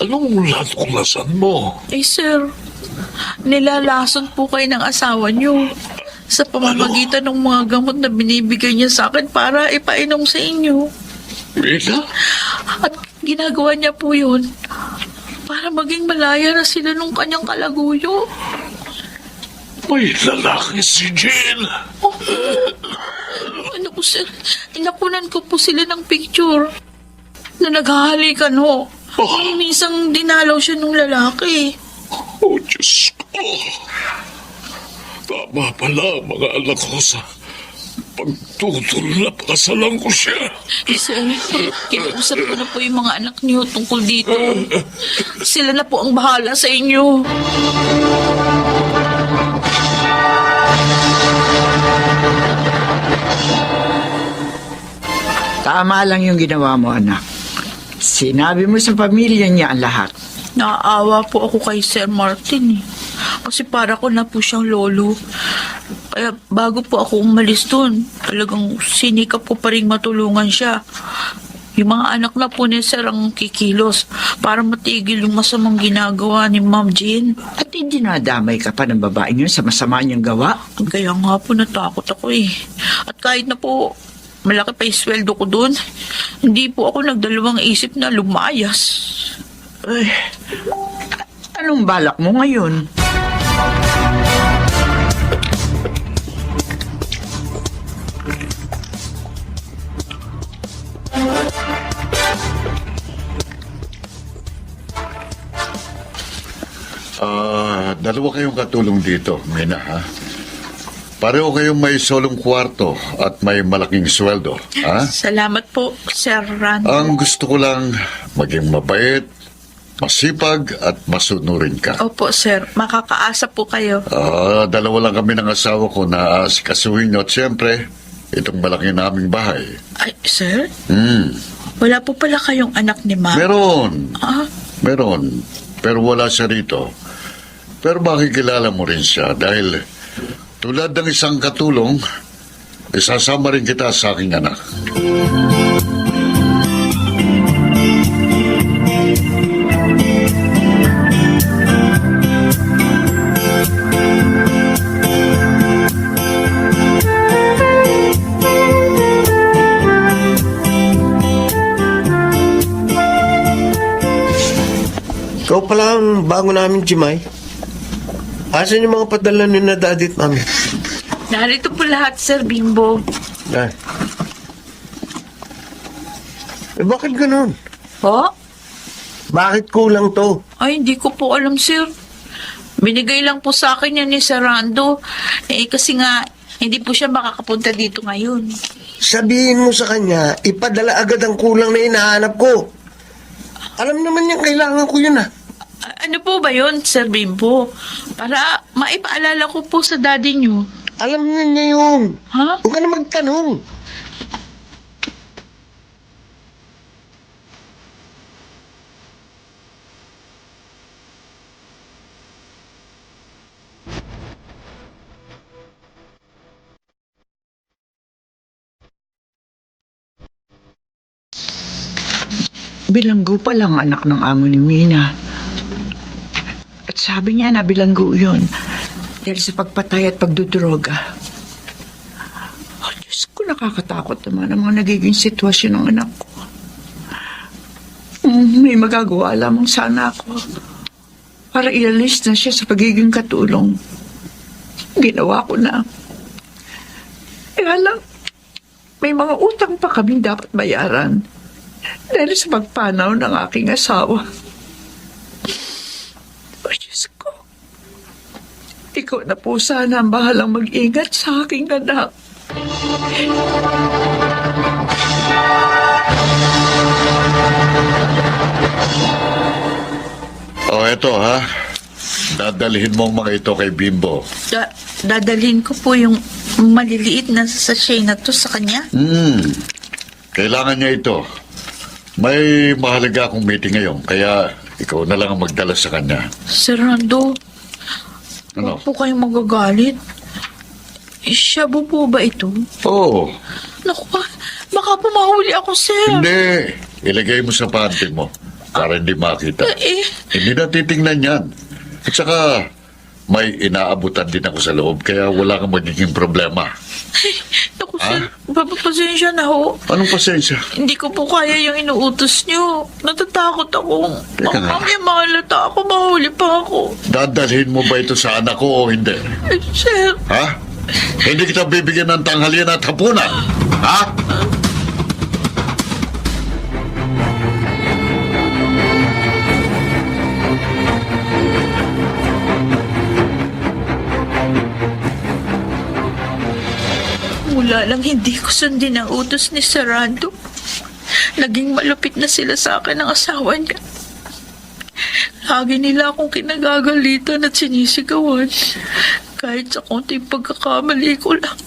J: Anong natuklasan mo?
B: Eh, sir, nilalason po kayo ng asawa niyo sa pamamagitan ng mga gamot na binibigay niya sa akin para ipainom sa inyo.
J: Mina?
B: At ginagawa niya po yun para maging malaya na sila nung kanyang kalaguyo.
J: May lalaki si Jean.
B: Ano po sir, inakunan ko po sila ng picture na naghahalikan ho. Ay, minsan dinalaw siya nung lalaki.
J: Oh, Diyos ko. Tama pala ang mga anak ko sa pagtutol na pakasalan ko siya.
B: Sir, kinausap ko na po yung mga anak niyo tungkol dito. Sila na po ang bahala sa inyo.
F: Tama lang yung ginawa mo, anak. Sinabi mo sa pamilya niya ang lahat.
B: Naaawa po ako kay Sir Martin eh. Kasi para ko na po siyang lolo. Kaya bago po ako umalis dun, talagang sinikap ko pa rin matulungan siya. Yung mga anak na po ni Sir ang kikilos para matigil yung masamang ginagawa ni Ma'am Jean.
F: At hindi nadamay ka pa ng babaeng yun sa masama niyang gawa.
B: Kaya nga po natakot ako eh. At kahit na po malaki pa yung sweldo ko dun, hindi po ako nagdalawang isip na lumayas.
F: Ay, anong balak mo ngayon?
H: Dalawa kayong katulong dito, Mina, ha? Pareho kayong may solong kwarto at may malaking sweldo, ha?
B: Salamat po, Sir Rando.
H: Ang gusto ko lang maging mabait, masipag at masunurin ka.
B: Opo, Sir. Makakaasa po kayo.
H: Dalawa lang kami ng asawa ko na asikasuhin nyo at siyempre, itong malaki naming bahay.
B: Ay, Sir?
H: Hmm.
B: Wala po pala kayong anak ni Ma'am?
H: Meron.
B: Ah,
H: Meron. Pero wala siya rito. Pero makikilala mo rin siya dahil tulad ng isang katulong, isasama rin kita sa aking anak.
E: Ikaw pala ang bago namin, Jimay. Asan yung mga padala ni na daddy at mami?
B: narito po lahat, Sir Bimbo.
E: Ay. Bakit ganun?
B: Po?
E: Bakit kulang to?
B: Ay, hindi ko po alam, Sir. Binigay lang po sa akin yan ni Sir Rando. Kasi nga, hindi po siya makakapunta dito ngayon.
E: Sabihin mo sa kanya, ipadala agad ang kulang na hinahanap ko. Alam naman niya, kailangan ko yun
B: Ano po ba yun, Sir Bimbo? Para maipaalala ko po sa daddy niyo.
E: Alam niya yun.
B: Ha?
E: Huwag ka na magtanong.
F: Bilanggo pa lang anak ng amo ni Mina. At sabi niya na bilanggo yun dahil sa pagpatay at pagdudroga. Oh, Diyos ko, nakakatakot naman ang mga nagiging sitwasyon ng anak ko. May magagawa lamang sana ako para ialis na siya sa pagiging katulong. Ginawa ko na. Kaya lang, may mga utang pa kaming dapat bayaran dahil sa pagpanaw ng aking asawa. Oh, Diyos ko. Ikaw na po sana ang bahalang mag-ingat sa aking anak.
H: Eto ha. Dadalhin mo ang mga ito kay Bimbo.
B: Dadalhin ko po yung maliliit na sachet na to sa kanya.
H: Kailangan niya ito. May mahalaga akong meeting ngayon, kaya ikaw na lang ang magdala sa kanya.
B: Sir Rando,
H: Ano?
B: huwag po kayong magagalit. Shabu po ba ito?
H: Oo.
B: Naku, baka po mahuli ako, sir.
H: Hindi. Ilagay mo sa panty mo para hindi makita. Hindi na titingnan yan. At saka, may inaabutan din ako sa loob, kaya wala kang magiging problema.
B: Naku, Sir, papapasensya na ho.
H: Anong pasensya?
B: Hindi ko po kaya yung inuutos nyo. Natatakot ako.
H: Teka nga.
B: Mamaya mahalata ako, mahuli pa ako.
H: Dadalhin mo ba ito sa anak ko o hindi?
B: Sir,
H: Ha? Hindi kita bibigyan ng tanghalian at hapunan. Ha?
B: mula lang hindi ko sundin ang utos ni Sarando. Naging malupit na sila sa akin ng asawa niya. Lagi nila akong kinagagalitan at sinisigawan. Kahit sa konting pagkakamali ko lang.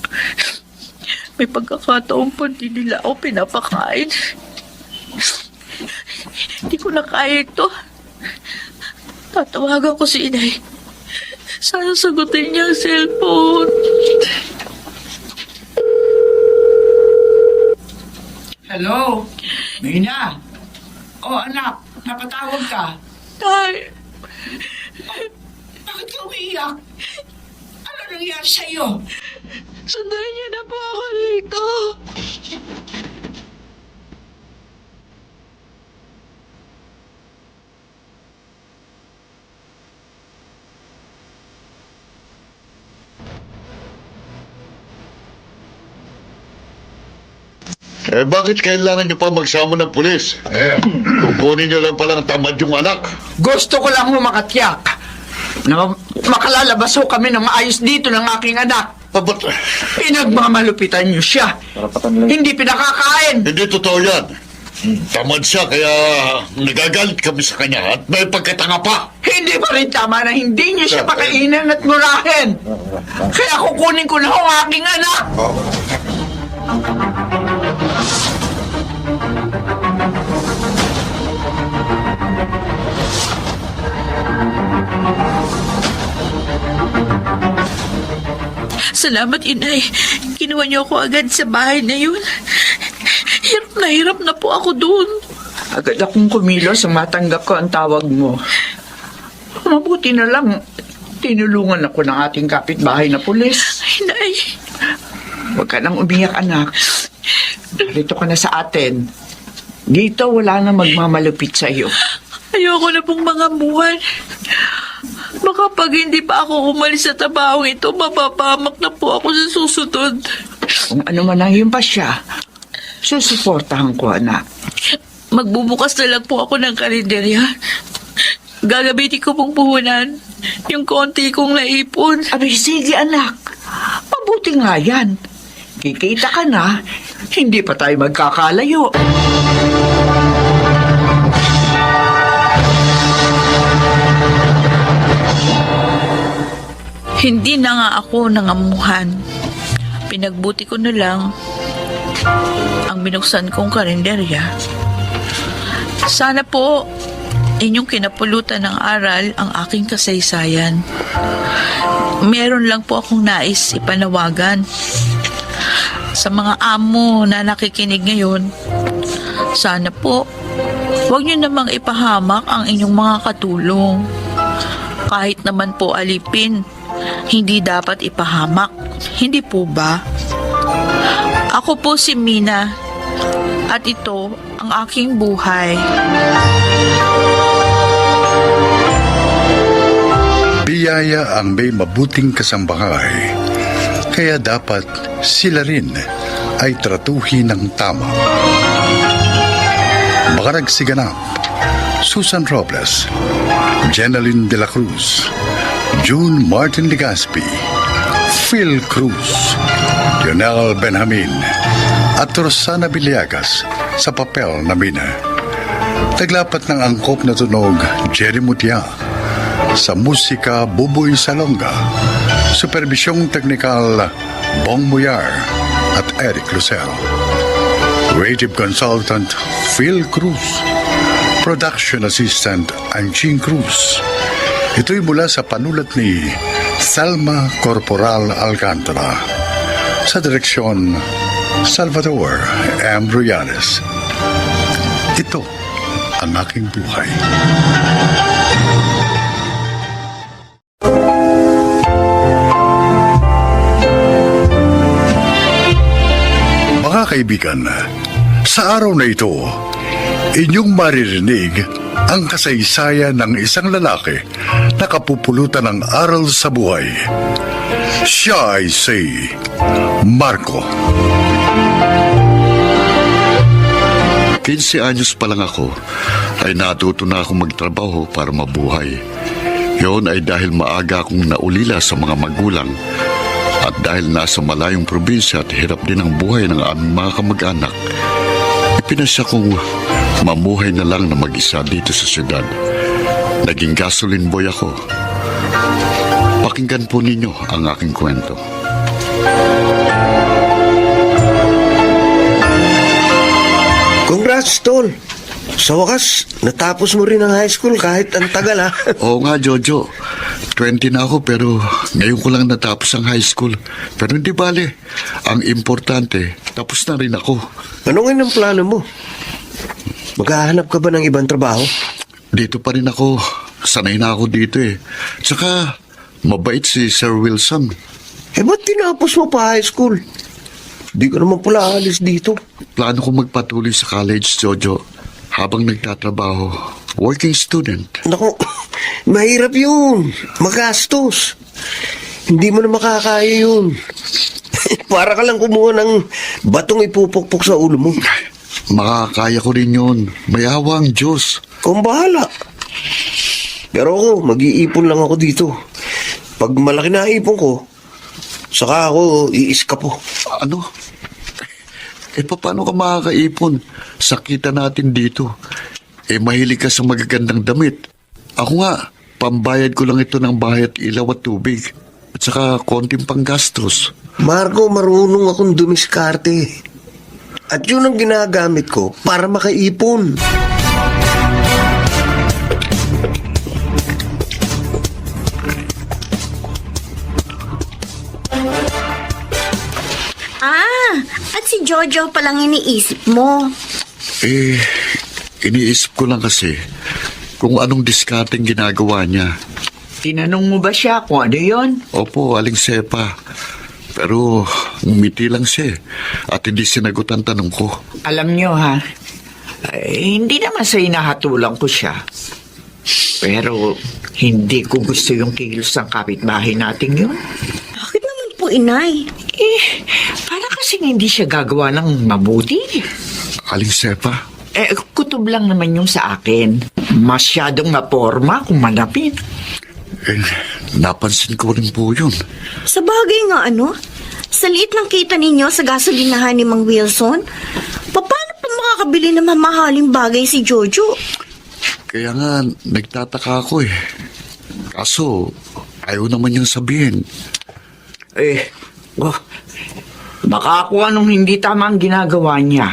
B: May pagkakataon pa din nila ako pinapakain. Hindi ko na kaya ito. Tatawagan ko si Inay. Sana sagutin niya ang cellphone.
F: Hello? Mina? Oh, anak, napatawag ka.
B: Tay,
F: Bakit ka umiiyak? Ano nangyari sa'yo?
B: sundan niyo na po ako dito.
H: Bakit kailangan niyo pa magsama ng pulis? Kukunin niyo lang palang tamad yung anak.
F: Gusto ko lang humakatyak na makalalabas ho kami ng maayos dito ng aking anak.
H: Ba't
F: Pinagmamalupitan niyo siya. Hindi pinakakain.
H: hindi totoo yan? Tamad siya kaya nagagalit kami sa kanya at may pagkatanga pa.
F: Hindi pa rin tama na hindi niyo siya pakainin at murahin. Kaya kukunin ko na ho ang aking anak.
B: Salamat, Inay. Kinuha niyo ako agad sa bahay na yun. Hirap na po ako doon.
F: Agad akong kumilos sa matanggap ko ang tawag mo. Mabuti na lang, tinulungan ako ng ating kapitbahay na pulis.
B: Inay,
F: Huwag ka nang umiyak, anak. Dito ka na sa atin. Dito wala na magmamalupit sa iyo.
B: ayoko na pong mga buwan. Baka pag hindi pa ako umalis sa tabahong ito, mapapahamak na po ako sa susunod.
F: Kung ano man ang iyong pasya, susuportahan ko, anak.
B: Magbubukas na lang po ako ng kalendarya. Gagamitin ko pong puhunan yung konti kong naipon.
F: Abi, sige, anak. Mabuti nga yan. Kikita ka na, hindi pa tayo magkakalayo.
B: Hindi na nga ako nangamuhan. Pinagbuti ko na lang ang binuksan kong kalendarya. Sana po inyong kinapulutan ng aral ang aking kasaysayan. Meron lang po akong nais ipanawagan. Sa mga amo na nakikinig ngayon, sana po huwag niyo namang ipahamak ang inyong mga katulong. Kahit naman po alipin, hindi dapat ipahamak. Hindi po ba? Ako po si Mina at ito ang aking buhay.
A: Biyaya ang may mabuting kasambahay, kaya dapat sila rin ay tratuhin ng tama. Makarag Siganap, Susan Robles, Jeneline de la Cruz, June Martin Legaspi, Phil Cruz, Lionel Benjamin, at Rosana Villegas sa papel na Mina. Taglapat ng angkop na tunog, Jerry Mutia. Sa musika, Buboy Salonga. Supervisyong teknikal, Bong Muyar at Eric Lucel. Creative Consultant, Phil Cruz. Production Assistant, Anching Cruz. Ito'y mula sa panulat ni Salma Corporal Alcantara. Sa direksyon, Salvador M. Ruyanes. Ito ang aking buhay. kaibigan, sa araw na ito, inyong maririnig ang kasaysayan ng isang lalaki na kapupulutan ng aral sa buhay. Siya ay si Marco.
H: 15 anyos pa lang ako ay natuto na akong magtrabaho para mabuhay. Yon ay dahil maaga akong naulila sa mga magulang at dahil nasa malayong probinsya at hirap din ang buhay ng aming mga kamag-anak. Ipinasya kong mamuhay na lang na mag-isa dito sa syudad. Naging gasoline boy ako. Pakinggan po ninyo ang aking kwento.
E: Congrats, Tol. Sa wakas, natapos mo rin ang high school kahit ang tagal, ha?
H: Oo nga, Jojo. 20 na ako pero ngayon ko lang natapos ang high school. Pero hindi bale. Ang importante, tapos na rin ako.
E: Ano ngayon ang plano mo? Maghahanap ka ba ng ibang trabaho?
H: Dito pa rin ako. Sanay na ako dito eh. Tsaka, mabait si Sir Wilson.
E: Ba't tinapos mo pa high school? Di ka naman pala alis dito.
H: Plano ko magpatuloy sa college, Jojo. Habang nagtatrabaho. Working student.
E: Naku, mahirap yun. Magastos. Hindi mo na makakaya yun. Para ka lang kumuha ng batong ipupukpok sa ulo mo.
H: Makakaya ko rin yun. May awa ang Diyos.
E: Kung bahala. Pero ako, mag-iipon lang ako dito. Pag malaki na ipon ko, saka ako iiskapo.
H: Ano? Paano ka makakaipon? Sakita natin dito. Mahilig ka sa magagandang damit. Ako nga, pambayad ko lang ito ng bahay at ilaw at tubig. At saka konting panggastos.
E: Marco, marunong akong dumiskarte. At yun ang ginagamit ko para makaipon.
I: At si Jojo palang iniisip mo.
H: Iniisip ko lang kasi kung anong diskarteng ginagawa niya.
F: Tinanong mo ba siya kung ano yon?
H: Opo, Aling Sepa. Pero ngumiti lang siya at hindi sinagot ang tanong ko.
F: Alam niyo ha, hindi naman sa inahatulan ko siya. Pero hindi ko gusto yung kilos ng kapitbahay natin yun.
I: Bakit naman po, inay?
F: Para kasing hindi siya gagawa ng mabuti.
H: Aling Sepa?
F: Kutob lang naman yung sa akin. Masyadong maporma kung manapin.
H: Napansin ko rin po yun.
I: Sa bagay nga sa liit ng kita ninyo sa gasolinahan ni Mang Wilson, paano pa makakabili ng mamahaling bagay si Jojo?
H: Kaya nga, nagtataka ako eh. Kaso, ayaw naman niyang sabihin.
F: Baka ako anong hindi tama ang ginagawa niya.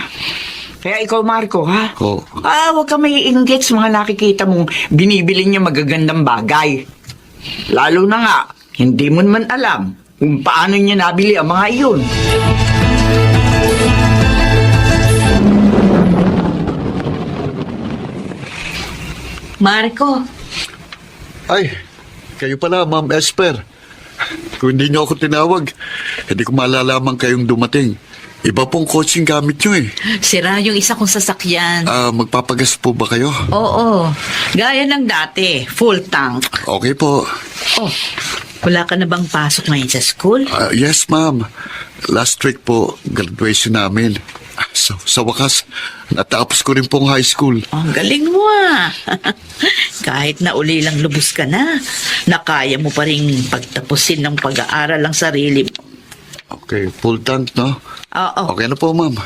F: Kaya ikaw, Marco, ha?
H: Oo.
F: Huwag ka may inggit sa mga nakikita mong binibili niya magagandang bagay. Lalo na nga, hindi mo naman alam kung paano niya nabili ang mga iyon.
B: Marco,
H: Ay, kayo pala, Ma'am Esper. Kung hindi niyo ako tinawag, hindi ko malalaman kayong dumating. Iba pong coaching gamit niyo eh.
B: sira yung isa kong sasakyan.
H: Magpapagas po ba kayo?
B: Oo, gaya ng dati, full tank.
H: Okay po.
B: Oh, wala ka na bang pasok ngayon sa school?
H: Yes, ma'am. Last week po, graduation namin. Sa wakas, natapos ko rin pong high school.
B: Ang galing mo ah. Kahit na uli lang lubos ka na, nakaya mo pa rin pagtapusin ng pag-aaral ang sarili mo.
H: Okay, full tank, no?
B: Oo.
H: Okay na po, ma'am.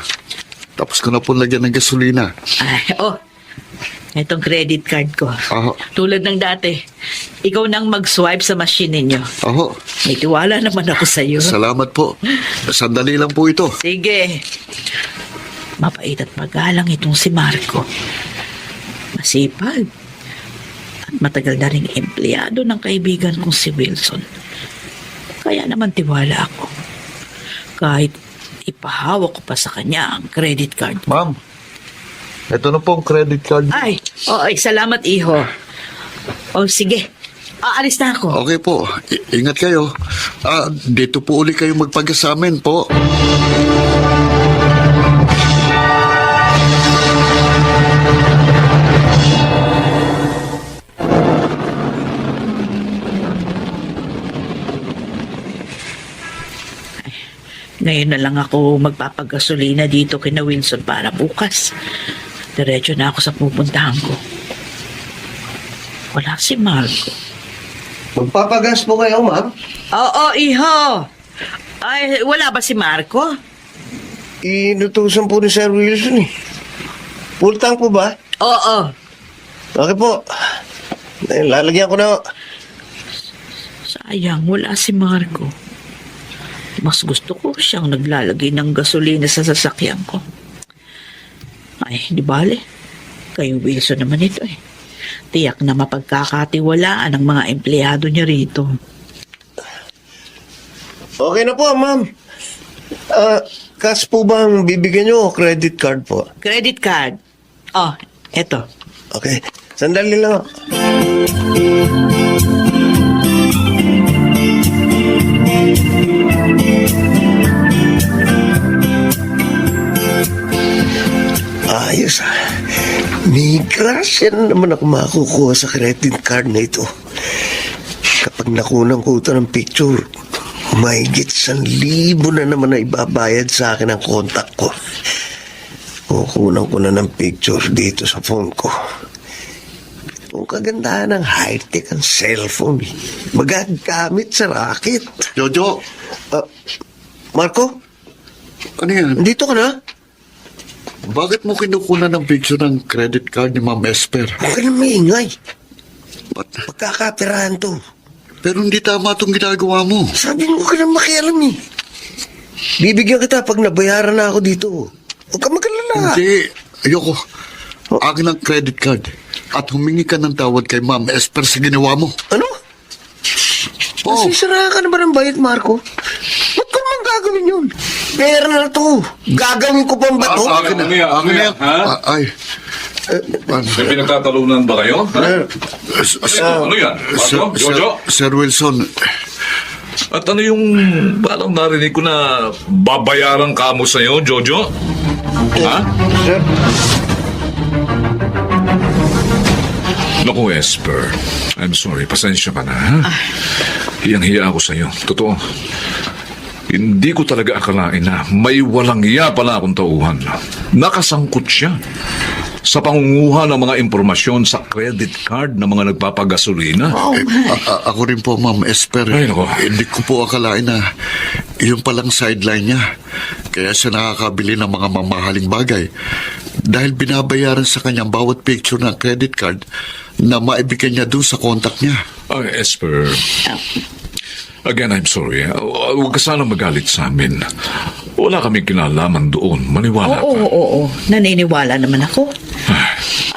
H: Tapos ko na po lagyan ng gasolina.
B: Ay, itong credit card ko.
H: Oho.
B: Tulad ng dati, ikaw nang mag-swipe sa machine ninyo.
H: Oho.
B: May tiwala naman ako sa iyo.
H: Salamat po. Sandali lang po ito.
B: Sige. Mabait at magalang itong si Marco. Masipag. At matagal na rin empleyado ng kaibigan kong si Wilson. Kaya naman tiwala ako. Kahit ipahawak ko pa sa kanya ang credit card.
H: Ma'am, ito na po ang credit card.
B: Ay, salamat iho. Sige. Aalis na ako.
H: Okay po. Ingat kayo. Dito po uli kayo magpagasamin po.
B: Ngayon na lang ako magpapagasolina dito kina Wilson para bukas. Diretso na ako sa pupuntahan ko. Wala si Marco.
K: Magpapagas po kayo, ma'am?
B: Oo, iho. Ay, wala ba si Marco?
K: Inutusan po ni Sir Wilson eh. Full tank po ba?
B: Oo.
K: Okay po. Lalagyan ko na.
B: Sayang, wala si Marco. Mas gusto ko siyang naglalagay ng gasolina sa sasakyan ko. Ay, di bale. Kayo Wilson naman ito eh. Tiyak na mapagkakatiwalaan ang mga empleyado niya rito.
K: Okay na po, ma'am. Cash po ba ang bibigyan nyo o credit card po?
B: Credit card. Oh, eto.
K: Okay. Sandali lang. Ayos ah. May grasya na naman ako makukuha sa credit card na ito. Kapag nakunan ko ito ng picture, mahigit 1,000 na naman na ibabayad sa akin ang contact ko. Kukunan ko na ng picture dito sa phone ko. Ang kagandahan ng high-tech ang cellphone. Magagamit sa racket.
H: Jojo,
K: Marco,
H: ano yan?
K: dito ka na?
H: Bakit mo kinukunan ng picture ng credit card ni Ma'am Esper?
K: Huwag ka na maingay.
H: Ba't?
K: Pagkakapirahan to.
H: Pero hindi tama itong ginagawa mo.
K: Sabi mo ka na makialam eh. Bibigyan kita pag nabayaran na ako dito. Huwag ka magalala.
H: Hindi, ayoko. Akin ang credit card. At humingi ka ng tawad kay Ma'am Esper sa ginawa mo.
K: Ano?
H: Oh.
K: Nasisira ka na ba ng bayad, Marco? Ba't ko naman gagawin yun? Pera na to. Gagawin ko pang bato.
J: Ano yan, ha?
H: Ay.
J: May pinagtatalunan ba kayo? Ha? Ano yan? Marco? Jojo?
H: Sir Wilson,
J: At ano yung parang narinig ko na babayaran ka mo sa'yo, Jojo? Ha?
K: Sir,
J: Naku, Esper. I'm sorry. Pasensya ka na, ha? Hiyang-hiya ako sa'yo. Totoo. Hindi ko talaga akalain na may walang iya pala akong tauhan. Nakasangkot siya sa pangunguha ng mga impormasyon sa credit card ng mga nagpapagasolina.
H: ako rin po, Ma'am Esper.
J: Ay, nako.
H: Hindi ko po akalain na yun palang sideline niya. Kaya siya nakakabili ng mga mamahaling bagay. Dahil binabayaran sa kanyang bawat picture ng credit card na maibigay niya doon sa contact niya.
J: Ay, Esper. Again, I'm sorry. Huwag ka sana magalit sa amin. Wala kaming kinalaman doon. Maniwala ka.
B: Oo. Naniniwala naman ako.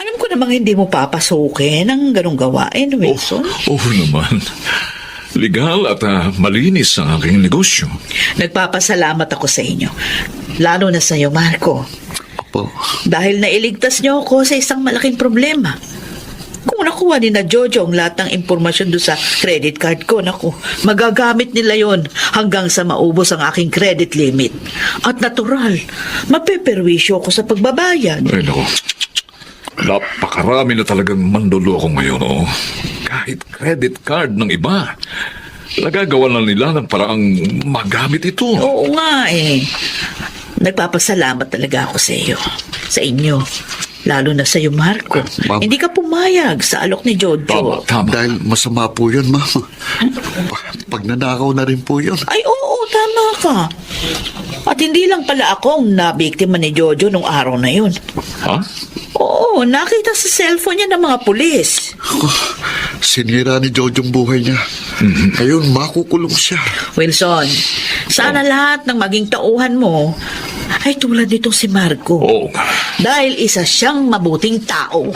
B: Alam ko namang hindi mo papasukin ang ganong gawain, Wilson.
J: Oo naman. Legal at malinis ang aking negosyo.
B: Nagpapasalamat ako sa inyo. Lalo na sa iyo, Marco.
H: Opo.
B: Dahil nailigtas niyo ako sa isang malaking problema. Kung nakuha ni na Jojo ang lahat ng impormasyon doon sa credit card ko, naku, magagamit nila yon hanggang sa maubos ang aking credit limit. At natural, mapeperwisyo ako sa pagbabayad.
J: Ay, naku. Napakarami na talagang mandolo ako ngayon, oh. Kahit credit card ng iba, nagagawa na nila ng paraang magamit ito.
B: Oo nga eh. Nagpapasalamat talaga ako sa iyo. Sa inyo. Lalo na sa iyo, Marco.
H: Ma'am.
B: Hindi ka pumayag sa alok ni Jojo.
J: Tama.
H: Dahil masama po yun, Ma'am. Pag nanakaw na rin po yun.
B: Ay, oo, tama ka. At hindi lang pala ako ang nabiktima ni Jojo nung araw na yun.
J: Ha?
B: Oo, nakita sa cellphone niya ng mga pulis.
H: Sinira ni Jojo ang buhay niya. Ngayon, makukulong siya.
B: Wilson, sana lahat ng maging tauhan mo ay tulad nitong si Marco.
J: Oo nga.
B: Dahil isa siyang mabuting tao.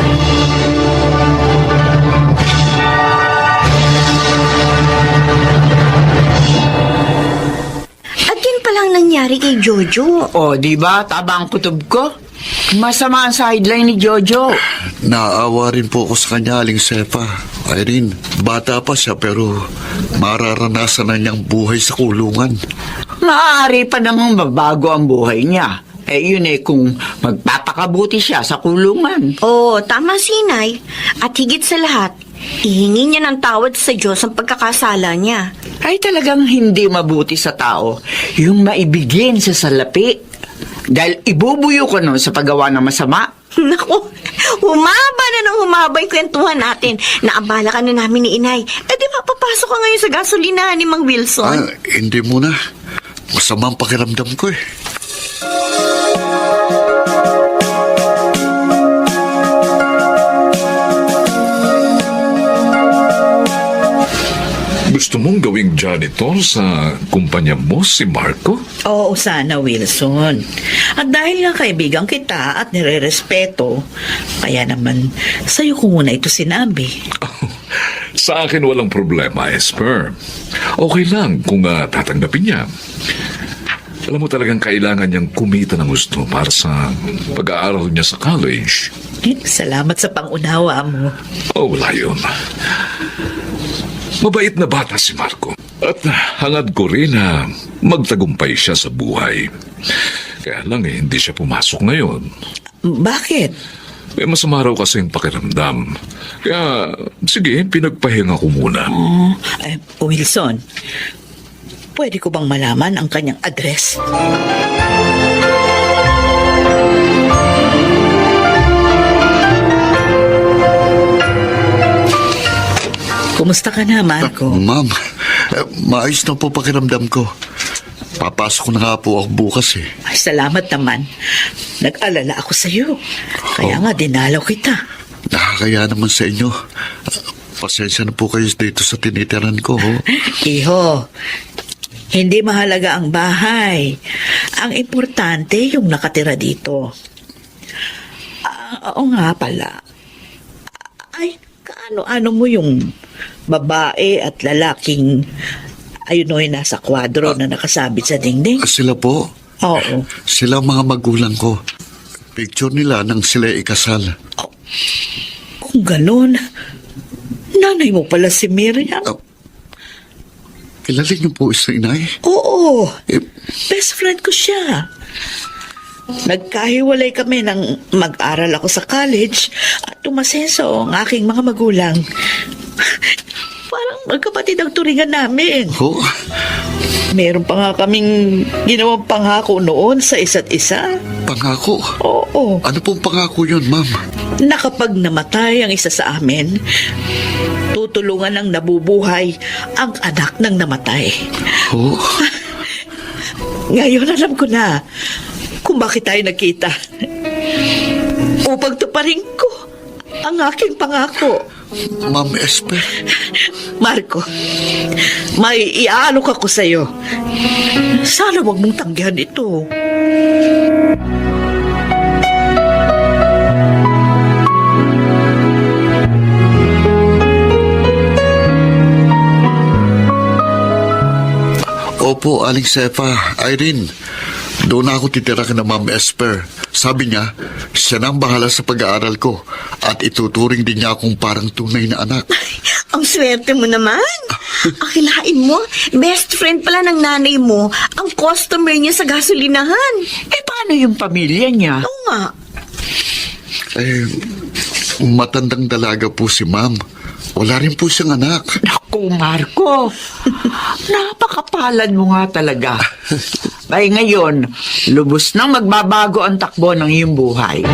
I: At yun palang nangyari kay Jojo.
F: O, di ba? Taba ang kutob ko. Masama ang sideline ni Jojo.
H: Naawa rin po ako sa kanya, Aling Sepa. Irene, bata pa siya pero mararanasan na niyang buhay sa kulungan.
F: Maaari pa namang mabago ang buhay niya. Yun kung magpapakabuti siya sa kulungan.
I: Oo, tama si Inay. At higit sa lahat, Ihingi niya ng tawad sa Diyos ang pagkakasala niya.
F: Ay talagang hindi mabuti sa tao yung maibigin sa salapi. Dahil ibubuyo ko nun sa paggawa ng masama.
I: Naku, humaba na ng humaba yung kwentuhan natin. Naabala ka na namin ni Inay. Di ba papasok ka ngayon sa gasolinahan ni Mang Wilson?
H: Hindi muna. Masama ang pakiramdam ko eh.
J: Gusto mong gawing janitor sa kumpanya mo si Marco?
B: Oo, sana, Wilson. At dahil nga kaibigan kita at nire-respeto, kaya naman sa'yo ko muna ito sinabi.
J: Sa akin walang problema, Esper. Okay lang kung tatanggapin niya. Alam mo talagang kailangan niyang kumita ng gusto para sa pag-aaral niya sa college.
B: Salamat sa pangunawa mo.
J: Wala yun. Mabait na bata si Marco. At hangad ko rin na magtagumpay siya sa buhay. Kaya lang hindi siya pumasok ngayon.
B: Bakit?
J: May masama raw kasi yung pakiramdam. Kaya, sige, pinagpahinga ko muna.
B: Wilson, pwede ko bang malaman ang kanyang address? Kumusta ka na, Marco?
H: Ma'am, maayos na po pakiramdam ko. Papasok na nga po ako bukas eh.
B: Ay, salamat naman. Nag-alala ako sa iyo. Kaya nga, dinalaw kita.
H: Nakakaya naman sa inyo. Pasensya na po kayo dito sa tinitiran ko.
B: Iho, hindi mahalaga ang bahay. Ang importante yung nakatira dito. Oo nga pala. Ay, kaano-ano mo yung babae at lalaking ayun o yung nasa kwadro na nakasabit sa dingding?
H: Sila po?
B: Oo.
H: Sila ang mga magulang ko. Picture nila nang sila ikasal.
B: Kung ganun, nanay mo pala si Miriam.
H: Kilala niyo po isang inay?
B: Oo. Best friend ko siya. Nagkahiwalay kami nang mag-aral ako sa college at tumasenso ang aking mga magulang. Parang magkapatid ang turingan namin.
H: Oh?
B: Meron pa nga kaming ginawang pangako noon sa isa't isa.
H: Pangako?
B: Oo.
H: Ano pong pangako yun, ma'am?
B: Na kapag namatay ang isa sa amin, tutulungan ng nabubuhay ang anak ng namatay.
H: Oh?
B: Ngayon alam ko na kung bakit tayo nagkita. Upang tuparin ko ang aking pangako.
H: Ma'am Esper?
B: Marco, may iaalok ako sa'yo. Sana wag mong tanggihan ito.
H: Opo, Aling Sefa. Irene, doon ako titira ka na Ma'am Esper. Sabi niya, siya na ang bahala sa pag-aaral ko at ituturing din niya akong parang tunay na anak.
I: Ang swerte mo naman. Akilain mo, best friend pala ng nanay mo ang customer niya sa gasolinahan.
F: Paano yung pamilya niya?
I: Oo nga.
H: Matandang dalaga po si Ma'am. Wala rin po siyang anak.
F: Naku, Marco. Napakapalad mo nga talaga. Ay ngayon, lubos nang magbabago ang takbo ng iyong buhay.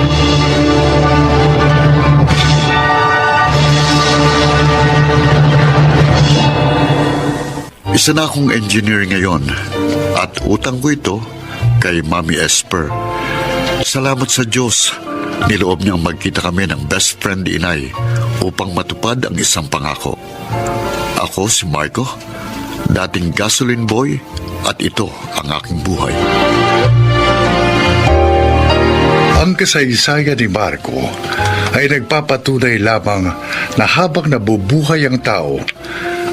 H: Isa na akong engineer ngayon at utang ko ito kay Mami Esper. Salamat sa Diyos, niloob niyang magkita kami ng best friend ni Inay upang matupad ang isang pangako. Ako si Marco, dating gasoline boy, at ito ang aking buhay.
A: Ang kasaysayan ni Marco ay nagpapatunay lamang na habang nabubuhay ang tao,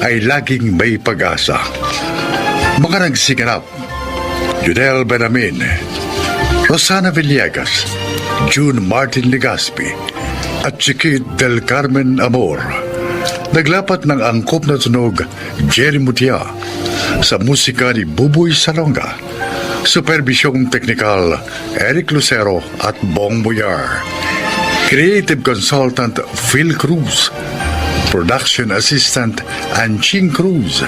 A: ay laging may pag-asa. Mga nagsiganap, Junel Benamin, Rosana Villegas, June Martin Legaspi, at Chiquit del Carmen Amor. Naglapat ng angkop na tunog Jerry Mutia sa musika ni Buboy Salonga. Supervisyong teknikal Eric Lucero at Bong Boyar. Creative Consultant Phil Cruz. Production Assistant Anching Cruz.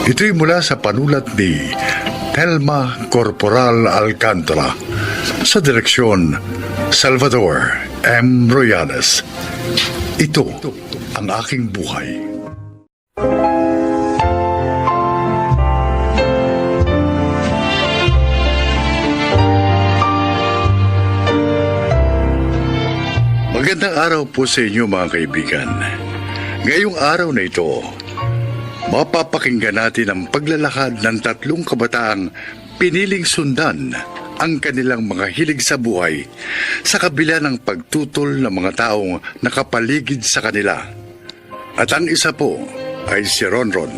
A: Ito'y mula sa panulat ni Telma Corporal Alcantara. Sa direksyon, Salvador M. Royanes. Ito ang aking buhay. Magandang araw po sa inyo mga kaibigan. Ngayong araw na ito, mapapakinggan natin ang paglalakad ng 3 kabataang piniling sundan ang kanilang mga hilig sa buhay sa kabila ng pagtutol ng mga taong nakapaligid sa kanila. At ang isa po ay si Ronron.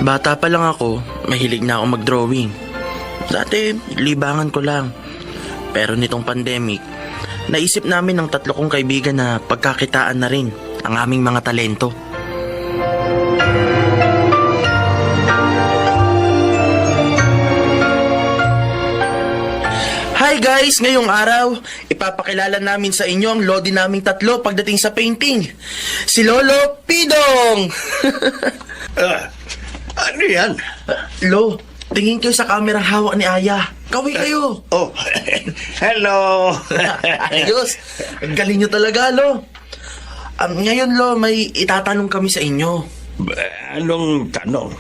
L: Bata pa lang ako, mahilig na ako mag-drawing. Dati, libangan ko lang. Pero nitong pandemic, naisip namin ng 3 kong kaibigan na pagkakitaan na rin ang aming mga talento. Hi guys! Ngayong araw, ipapakilala namin sa inyo ang lodi naming 3 pagdating sa painting. Si Lolo Pidong!
E: Ano yan?
L: Lo, tingin kayo sa kamerang hawak ni Aya. Kaway kayo!
E: Oh, hello!
L: Ayos! Ang galing nyo talaga, Lo. Ngayon, Lo, may itatanong kami sa inyo.
E: Anong tanong?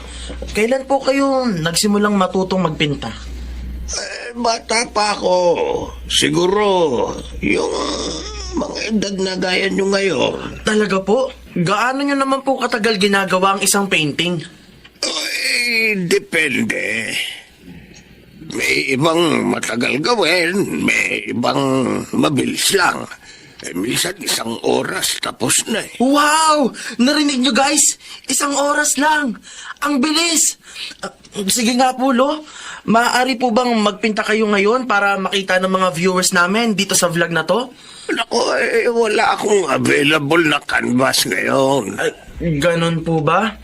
L: Kailan po kayo nagsimulang matutong magpinta?
E: Bata pa ako. Siguro, yung mga edad na gaya nyo ngayon.
L: Talaga po? Gaano nyo naman po katagal ginagawa ang isang painting?
E: Ay, depende. May ibang matagal gawin, may ibang mabilis lang. Minsan 1 oras tapos na eh.
L: Wow! Narinig nyo guys? 1 oras lang. Ang bilis. Sige nga po, Lo. Maaari po bang magpinta kayo ngayon para makita ng mga viewers namin dito sa vlog na to?
E: Naku, wala akong available na canvas ngayon.
L: Ganon po ba?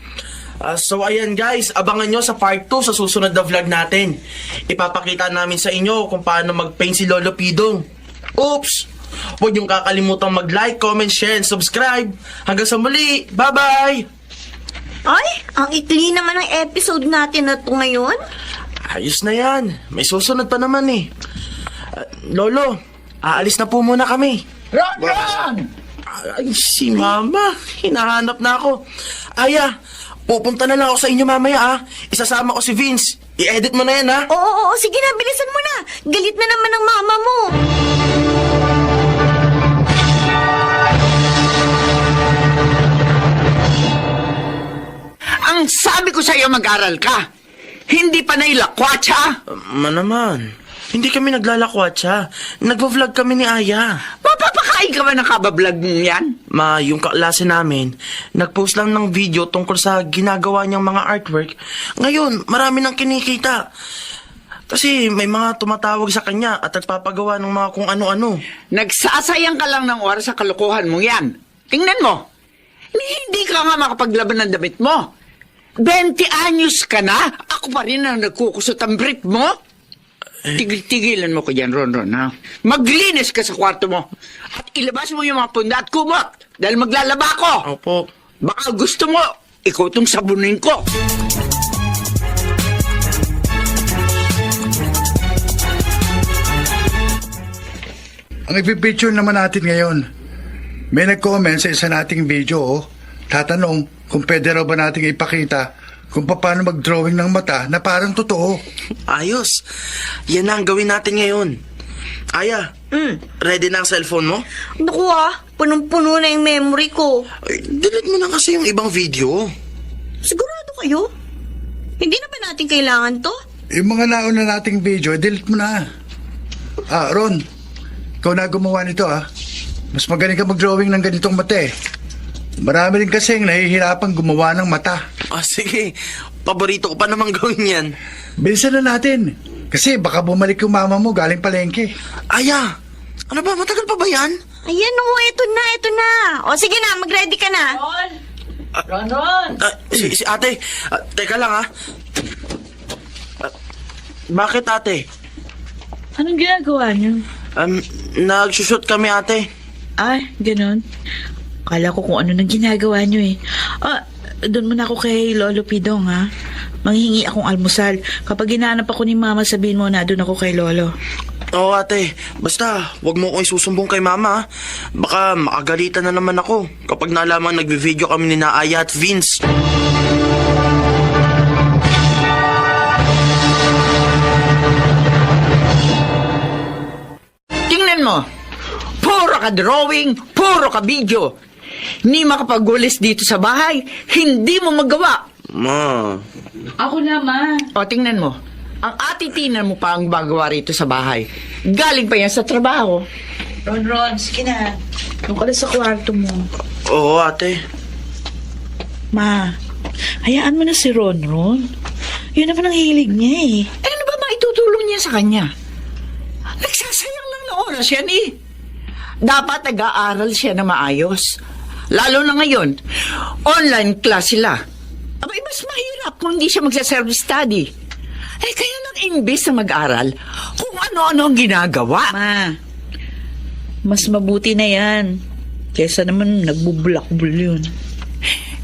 L: So ayan guys, abangan nyo sa part 2 sa susunod na vlog natin. Ipapakita namin sa inyo kung paano mag-paint si Lolo Pidong. Oops! Huwag niyong kakalimutan mag-like, comment, share, and subscribe. Hanggang sa muli, bye-bye!
I: Ay, ang ikli naman ng episode natin na to ngayon.
L: Ayos na yan. May susunod pa naman eh. Lolo, aalis na po muna kami.
F: Ron!
L: Ay, si Mama. Hinahanap na ako. Aya, pupunta na lang ako sa inyo mamaya ah. Isasama ko si Vince. I-edit mo na yan ah.
I: Oo, sige na, bilisan mo na. Galit na naman ang mama mo.
F: Ang sabi ko sa iyo mag-aral ka. Hindi pa nailakwatsa.
L: Naman. Hindi kami naglalakwatsa. Nagvo-vlog kami ni Aya.
F: Mapapakain ka ba ng kabablog mo yan?
L: Ma, yung kaklase namin, nag-post lang ng video tungkol sa ginagawa niyang mga artwork. Ngayon, marami nang kinikita. Kasi may mga tumatawag sa kanya at nagpapagawa ng mga kung ano-ano.
F: Nagsasayang ka lang ng oras sa kalokohan mo yan. Tingnan mo. Hindi ka nga makapaglaban ng damit mo. 20 anyos ka na, ako pa rin ang nagkukusot ang brief mo. Tigil-tigilan mo ko dyan, Ron, ha? Maglinis ka sa kwarto mo. At ilabas mo yung mga punda at kumot. Dahil maglalaba ko.
L: Opo.
F: Baka gusto mo, ikaw itong sabunin ko.
A: Ang ipipicture naman natin ngayon. May nag-comment sa isa nating video, oh. Tatanong kung pwede raw ba nating ipakita kung paano mag-drawing ng mata na parang totoo.
L: Ayos. Yan na ang gawin natin ngayon. Aya, ready na ang cellphone mo?
I: Naku punong-puno na yung memory ko.
L: Ay, delete mo na kasi yung ibang video.
I: Sigurado kayo? Hindi na ba natin kailangan to?
A: Yung mga nauna nating video, delete mo na. Ron, ikaw na gumawa nito, Mas magaling ka mag-drawing ng ganitong mata eh. Marami rin kasing nahihirapang gumawa ng mata.
L: Sige. Paborito ko pa namang gawin yan.
A: Bilisan na natin. Kasi baka bumalik yung mama mo galing palengke.
L: Aya, ano ba? Matagal pa ba yan?
I: Ayan ito na. O sige na, mag-ready ka na.
G: Ron!
L: Si ate, teka lang bakit ate?
B: Anong ginagawa niyo?
L: Nagsushoot kami, ate.
B: Ay, ganun. Kala ko kung ano nang ginagawa niyo eh. Doon muna ako kay Lolo Pidong, ha? Manghingi akong almusal. Kapag ginanap ako ni Mama, sabihin mo na doon ako kay Lolo.
L: Oo, ate. Basta, wag mo ko isusumbong kay mama. Baka makagalitan na naman ako kapag nalaman nagbe-video kami ni Aya at Vince.
F: Tingnan mo. Puro ka drawing, puro ka video. Ni makapagwalis dito sa bahay, hindi mo magawa.
L: Ma,
B: Ako na, Ma.
F: O, tingnan mo. Ang atitinan mo pa ang bagawa rito sa bahay. Galing pa yan sa trabaho.
B: Ron, sige na. Doon ka na sa kwarto mo.
L: oo, ate.
B: Ma, hayaan mo na si Ron. Yun naman ang hilig niya eh.
F: Eh, ano ba maitutulong niya sa kanya? Nagsasayang lang ng oras yan eh. Dapat nag-aaral siya na maayos. Lalo na ngayon, online class sila. Abay, mas mahirap kung hindi siya magsa-self-study. Eh, kaya nang imbes na mag-aral, kung ano-ano ang ginagawa.
B: Ma, mas mabuti na yan. Kesa naman nagbubulakbul yun.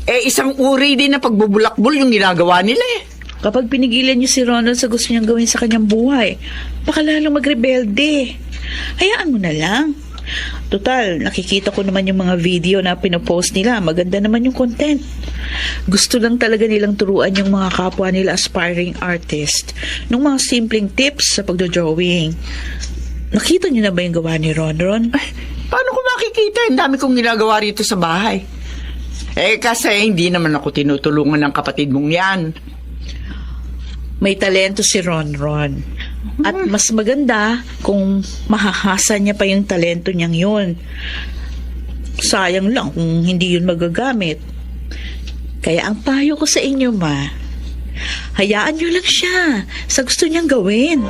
F: Eh, isang uri din na pagbubulakbol yung ginagawa nila eh.
B: Kapag pinigilan niyo si Ronald sa gusto niyang gawin sa kanyang buhay, baka lalong magrebelde. Hayaan mo na lang. Total, nakikita ko naman yung mga video na pinopost nila. Maganda naman yung content. Gusto lang talaga nilang turuan yung mga kapwa nila aspiring artist ng mga simpleng tips sa pagdodrawing. Nakita niyo na ba yung gawa ni Ron?
F: Ay, paano ko makikita? Ang dami kong ginagawa rito sa bahay. Eh, kasi hindi naman ako tinutulungan ng kapatid mong yan.
B: May talento si Ron. At mas maganda kung mahahasa niya pa yung talento niyang yun. Sayang lang kung hindi yun magagamit. Kaya ang payo ko sa inyo, Ma, hayaan niyo lang siya sa gusto niyang gawin.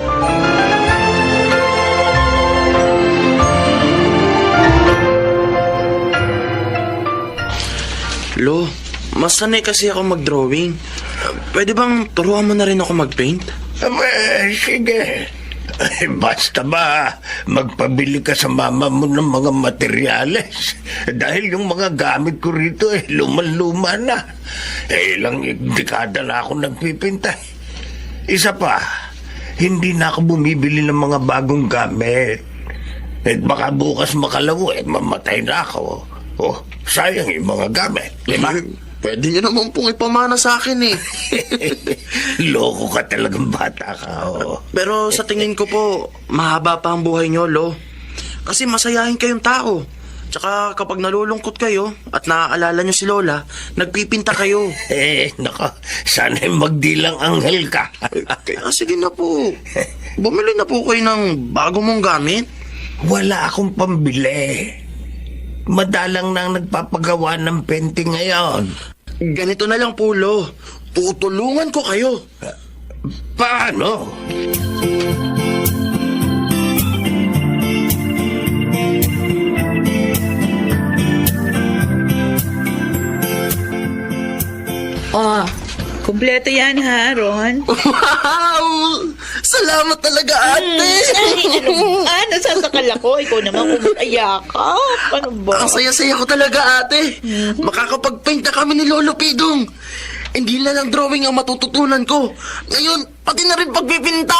L: Lo, mas sanay kasi ako mag-drawing. Pwede bang turuan mo na rin ako mag-paint?
E: Sige. Ay, basta ba magpabili ka sa mama mo ng mga materyales? Dahil yung mga gamit ko rito luman-luma na. Ilang dekada na ako nagpipinta. Isa pa, hindi na ako bumibili ng mga bagong gamit. At baka bukas makalawo mamatay na ako. Oh, sayang yung mga gamit. Diba?
L: Pwede niyo naman pong ipamana sa akin eh.
E: Loko ka talagang bata ka, oh.
L: Pero sa tingin ko po, mahaba pa ang buhay niyo, Lo. Kasi masayahin kayong tao. Tsaka kapag nalulungkot kayo at naaalala niyo si Lola, nagpipinta kayo.
E: Nako, sana'y magdilang anghel ka.
L: Kaya sige na po. Bumili na po kayo ng bago mong gamit.
E: Wala akong pambili. Madalang nang nagpapagawa ng painting ngayon.
L: Ganito na lang po, Lo. Tutulungan ko kayo.
E: Paano?
B: Oh, kumpleto yan ha, Ron?
L: Wow! Salamat talaga, ate!
B: Nasasakal ako. Ikaw naman kumaya ka. Ano ba?
L: Ang saya-saya ko talaga, ate. Makakapag-paint na kami ni Lolo Pidong. Hindi na lang drawing ang matututunan ko. Ngayon, pati na rin pagpipinta.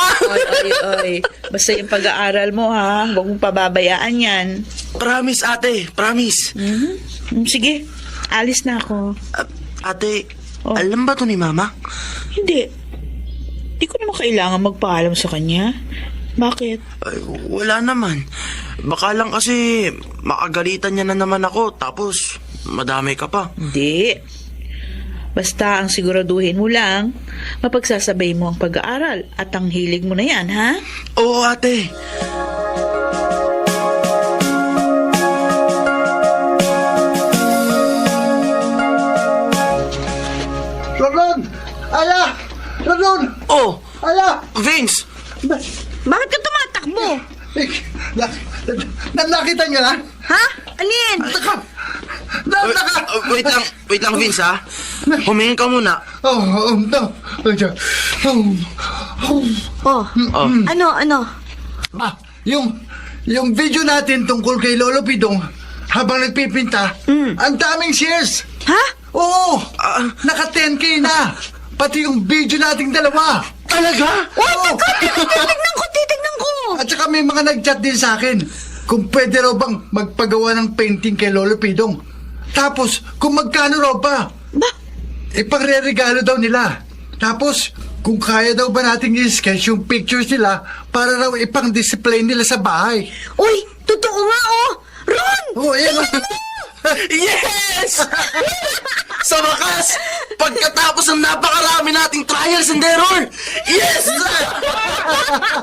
B: Ay. Basta yung pag-aaral mo ha. Huwag mong pababayaan yan.
L: Promise, ate. Promise.
B: Sige, alis na ako.
L: Ate,
B: Oh.
L: alam ba to ni Mama?
B: Hindi. Hindi ko naman kailangan magpaalam sa kanya. Bakit?
L: Ay, wala naman. Baka lang kasi makagalitan niya na naman ako. Tapos, madamay ka pa.
B: Hindi. Basta ang siguraduhin mo lang, mapagsasabay mo ang pag-aaral at ang hilig mo na yan, ha?
L: Oo, ate.
K: Ron! Aya! Ron!
L: Oh,
K: Aya!
L: Vince!
I: Bakit ka tumatakbo?
K: Nakita niyo na?
I: Ha? Alin?
L: Wait lang, Vince, ha? Humingin ka muna.
I: Oh, ano?
A: Yung video natin tungkol kay Lolo Pidong habang nagpipinta, ang daming shares.
I: Ha?
A: Oo, naka 10K na. Pati yung video nating dalawa.
L: Talaga?
A: Oo.
I: Titignan ko!
A: At saka may mga nag-chat din sa akin kung pwede raw bang magpagawa ng painting kay Lolo Pidong. Tapos, kung magkano raw ba?
I: Ba?
A: Ipagre-regalo daw nila. Tapos, kung kaya daw ba nating i-sketch yung pictures nila para raw ipang-display nila sa bahay.
I: Uy, totoo nga oh! Ron!
A: Oo, yan.
L: Yes! Sa wakas, pagkatapos ng napakarami nating trials and error, yes!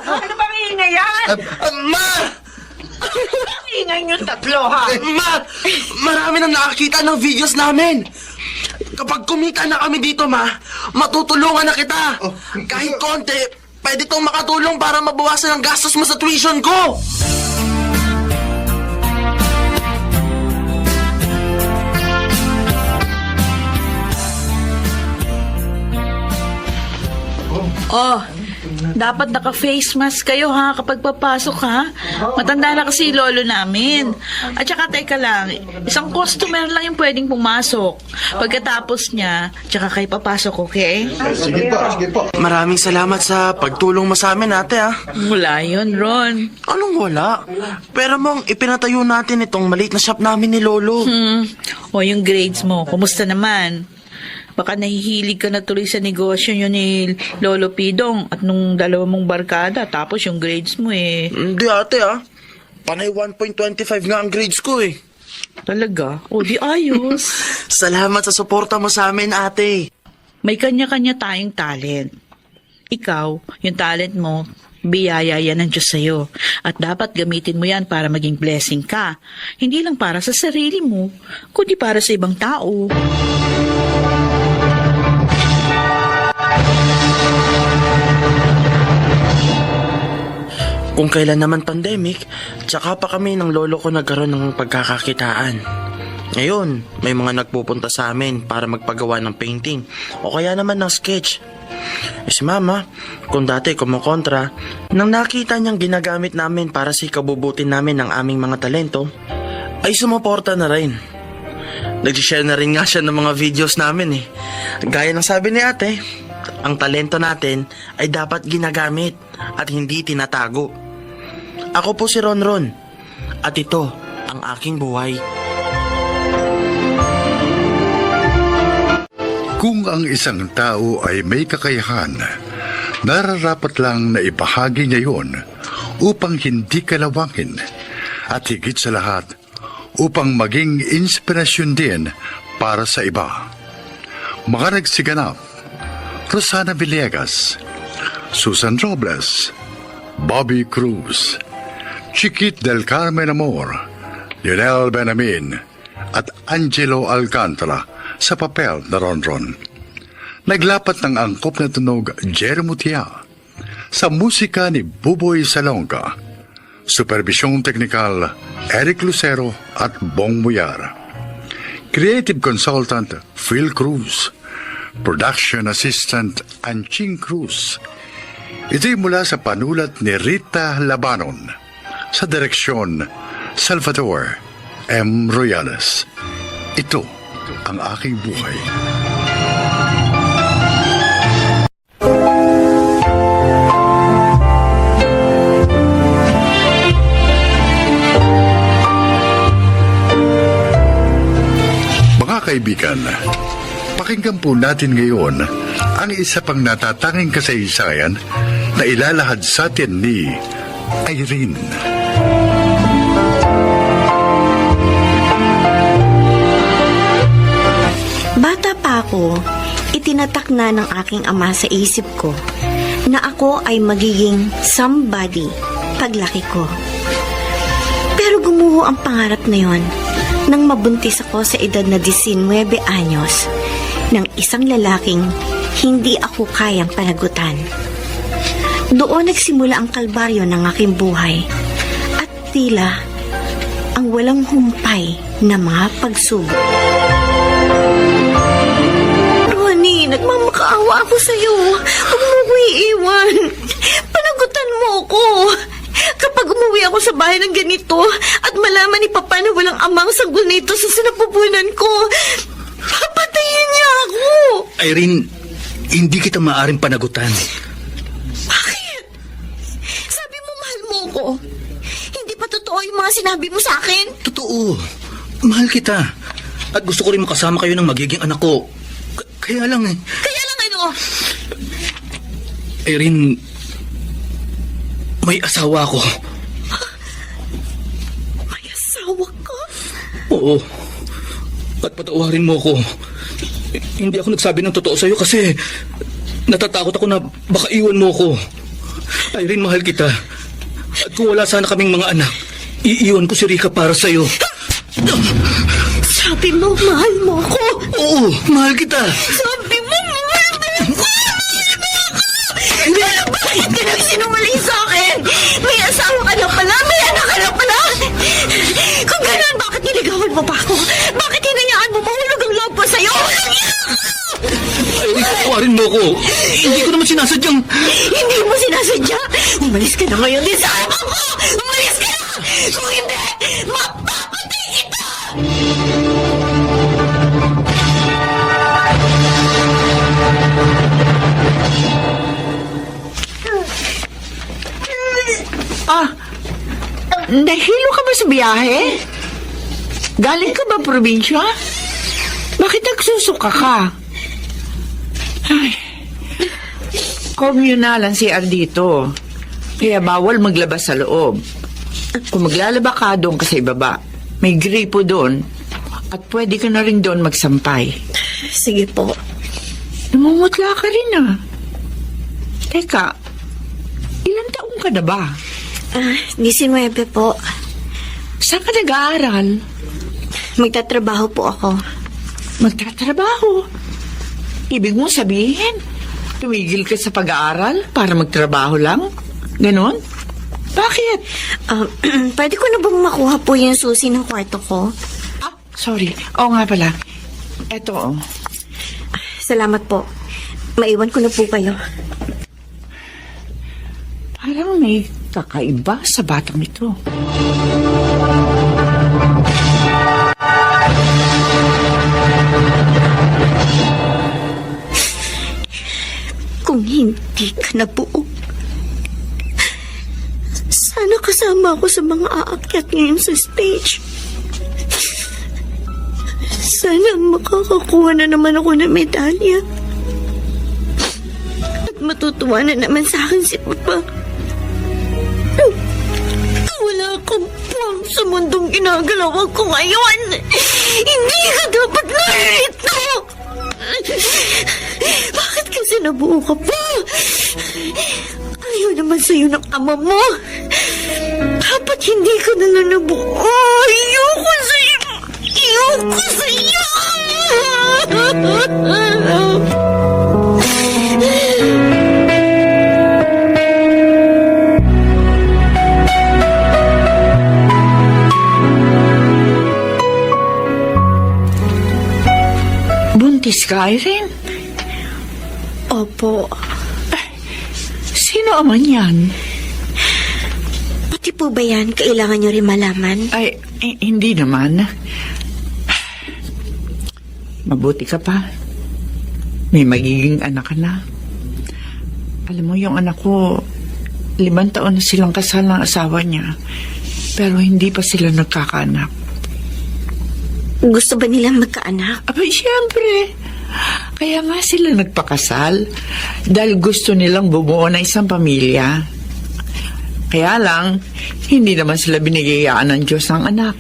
F: Ano bang ingay yan?
L: Ma!
F: Ingay nyo tatlo, ha?
L: Ma! Marami nang nakakita ng videos namin. Kapag kumita na kami dito, ma, matutulungan na kita. Kahit konti, pwede tong makatulong para mabawasan ang gastos mo sa tuition ko.
B: Oh, dapat naka-face mask kayo ha kapag papasok ha. Matanda na kasi lolo namin. At saka teka lang, isang customer lang yung pwedeng pumasok. Pagkatapos niya, tsaka kayo papasok, okay?
A: Sige po.
L: Maraming salamat sa pagtulong mo sa amin, ate, ha?
B: Wala yun, Ron.
L: Anong wala? Pero mong ipinatayo natin itong maliit na shop namin ni Lolo.
B: O yung grades mo, kumusta naman? Baka nahihilig ka na tuloy sa negosyo yun ni Lolo Pidong at nung dalawa mong barkada, tapos yung grades mo eh.
L: Hindi, ate, ha? Panay 1.25 nga ang grades ko, eh.
B: Talaga? O di ayos.
L: Salamat sa suporta mo sa amin, ate.
B: May kanya-kanya tayong talent. Ikaw, yung talent mo, biyaya yan ng Diyos sa'yo. At dapat gamitin mo yan para maging blessing ka. Hindi lang para sa sarili mo, kundi para sa ibang tao.
L: Kung kailan naman pandemic, tsaka pa kami ng lolo ko nagkaroon ng pagkakakitaan. Ngayon, may mga nagpupunta sa amin para magpagawa ng painting o kaya naman ng sketch. Si mama, kung dati kumukontra, nang nakita niyang ginagamit namin para sa ikabubutin namin ng aming mga talento, ay sumuporta na rin. Nag-share na rin nga siya ng mga videos namin eh. Gaya ng sabi ni ate, ang talento natin ay dapat ginagamit at hindi tinatago. Ako po si Ronron at ito ang aking buhay.
A: Kung ang isang tao ay may kakayahan, nararapat lang na ibahagi niya yun upang hindi kalawangin at higit sa lahat upang maging inspirasyon din para sa iba. Mga nagsiganap: Rosana Villegas, Susan Robles, Bobby Cruz, Chiquit del Carmen Amor, Lionel Benamin, at Angelo Alcantara sa papel na Ronron. Naglapat ng angkop na tunog Jerry Mutia, sa musika ni Buboy Salonga, supervisyong teknikal Eric Lucero at Bong Muyar, creative consultant Phil Cruz, production assistant Anching Cruz. Ito'y mula sa panulat ni Rita Labanon, sa direksyon Salvador M. Royales. Ito ang aking buhay. Mga kaibigan, pakinggan po natin ngayon ang isa pang natatanging kasaysayan na ilalahad sa atin ni Irene.
I: Bata pa ako, itinatak na ng aking ama sa isip ko na ako ay magiging somebody paglaki ko. Pero gumuho ang pangarap na yon nang mabuntis ako sa edad na 19 anyos ng isang lalaking hindi ako kayang panagutan. Doon nagsimula ang kalbaryo ng aking buhay at tila ang walang humpay na mga pagsubok. Ronnie, nagmamakaawa ako sa'yo. Huwag mo ko iiwan. Panagutan mo ko. Kapag umuwi ako sa bahay ng ganito at malaman ni Papa na walang amang sanggol nito sa sinapupunan ko, papatayin niya ako.
C: Irene, hindi kita maaaring panagutan.
I: Bakit? Sabi mo mahal mo ko. Hindi pa totoo yung mga sinabi mo sa akin?
C: Totoo. Mahal kita. At gusto ko rin makasama kayo ng magiging anak ko. Kaya lang eh.
I: Kaya lang ano?
C: Irene, may asawa ako.
I: May asawa ka?
C: Oo. At patawarin mo ako. Hindi ako nagsabi ng totoo sa'yo kasi natatakot ako na baka iwan mo ako. Irene, mahal kita. At kung wala sana kaming mga anak, iiwan ko si Rica para sa'yo.
I: Sabi mo, mahal mo ako.
C: Oo, mahal kita.
I: Sabi mo, mahal mo ako. Pero bakit ka nagsinungaling sa akin? May asawa ka na pala, may anak ka na pala. Kung gano'n, bakit niligawan mo pa ako? Bakit hinayaan mo mahulog ang loob ko sa'yo?
C: Irene, patawarin mo ako. Hindi ko naman sinasadyang...
I: Hindi mo sinasadya. Umalis ka na ngayon din sa ama ko. Umalis ka na. Kung hindi, mapapatay kita.
F: Nahilo ka ba sa biyahe? Galing ka ba probinsya? Bakit nagsusuka ka? Ay, communal ang CR dito. Kaya bawal maglabas sa loob. Kung maglalaba ka, doon ka sa ibaba. May gripo doon. At pwede ka na rin doon magsampay.
I: Sige po.
F: Namumutla ka rin ah. Teka, ilang taong ka na ba?
I: 19 po.
F: Saan ka nag-aaral?
I: Magtatrabaho po ako.
F: Magtatrabaho? Ibig mo sabihin, tumigil ka sa pag-aaral para magtrabaho lang? Ganon? Bakit?
I: Pwede ko na bang makuha po yung susi ng kwarto ko?
F: Sorry. Oo nga pala. Eto, oh.
I: Salamat po. Maiwan ko na po kayo.
F: Parang may kakaiba sa batang ito.
I: Kung hindi ka nabuo, sana kasama ako sa mga aakyat ngayon sa stage. Sana makakakuha na naman ako ng medalya. At matutuwa na naman sa akin si Papa. Wala kang pang sa mundong ginagalawan ko ngayon. Hindi ka dapat narito. Bakit kasi nabuo ka pa? Ayaw naman sa'yo ng ama mo. Dapat hindi ka na lang nabuo. Ayoko sa'yo. Ayoko sa'yo.
F: Buntis ka, Irene?
I: Opo.
F: Sino aman yan?
I: Pati po ba yan kailangan nyo rin malaman?
F: Ay, hindi naman. Mabuti ka pa. May magiging anak ka na. Alam mo, yung anak ko, 5 taon na silang kasal ng asawa niya. Pero hindi pa sila nagkakaanak.
I: Gusto ba nilang magkaanak?
F: Abay, siyempre. Kaya nga sila nagpakasal. Dahil gusto nilang bumuo ng isang pamilya. Kaya lang, hindi naman sila binigayaan ng Diyos ng anak.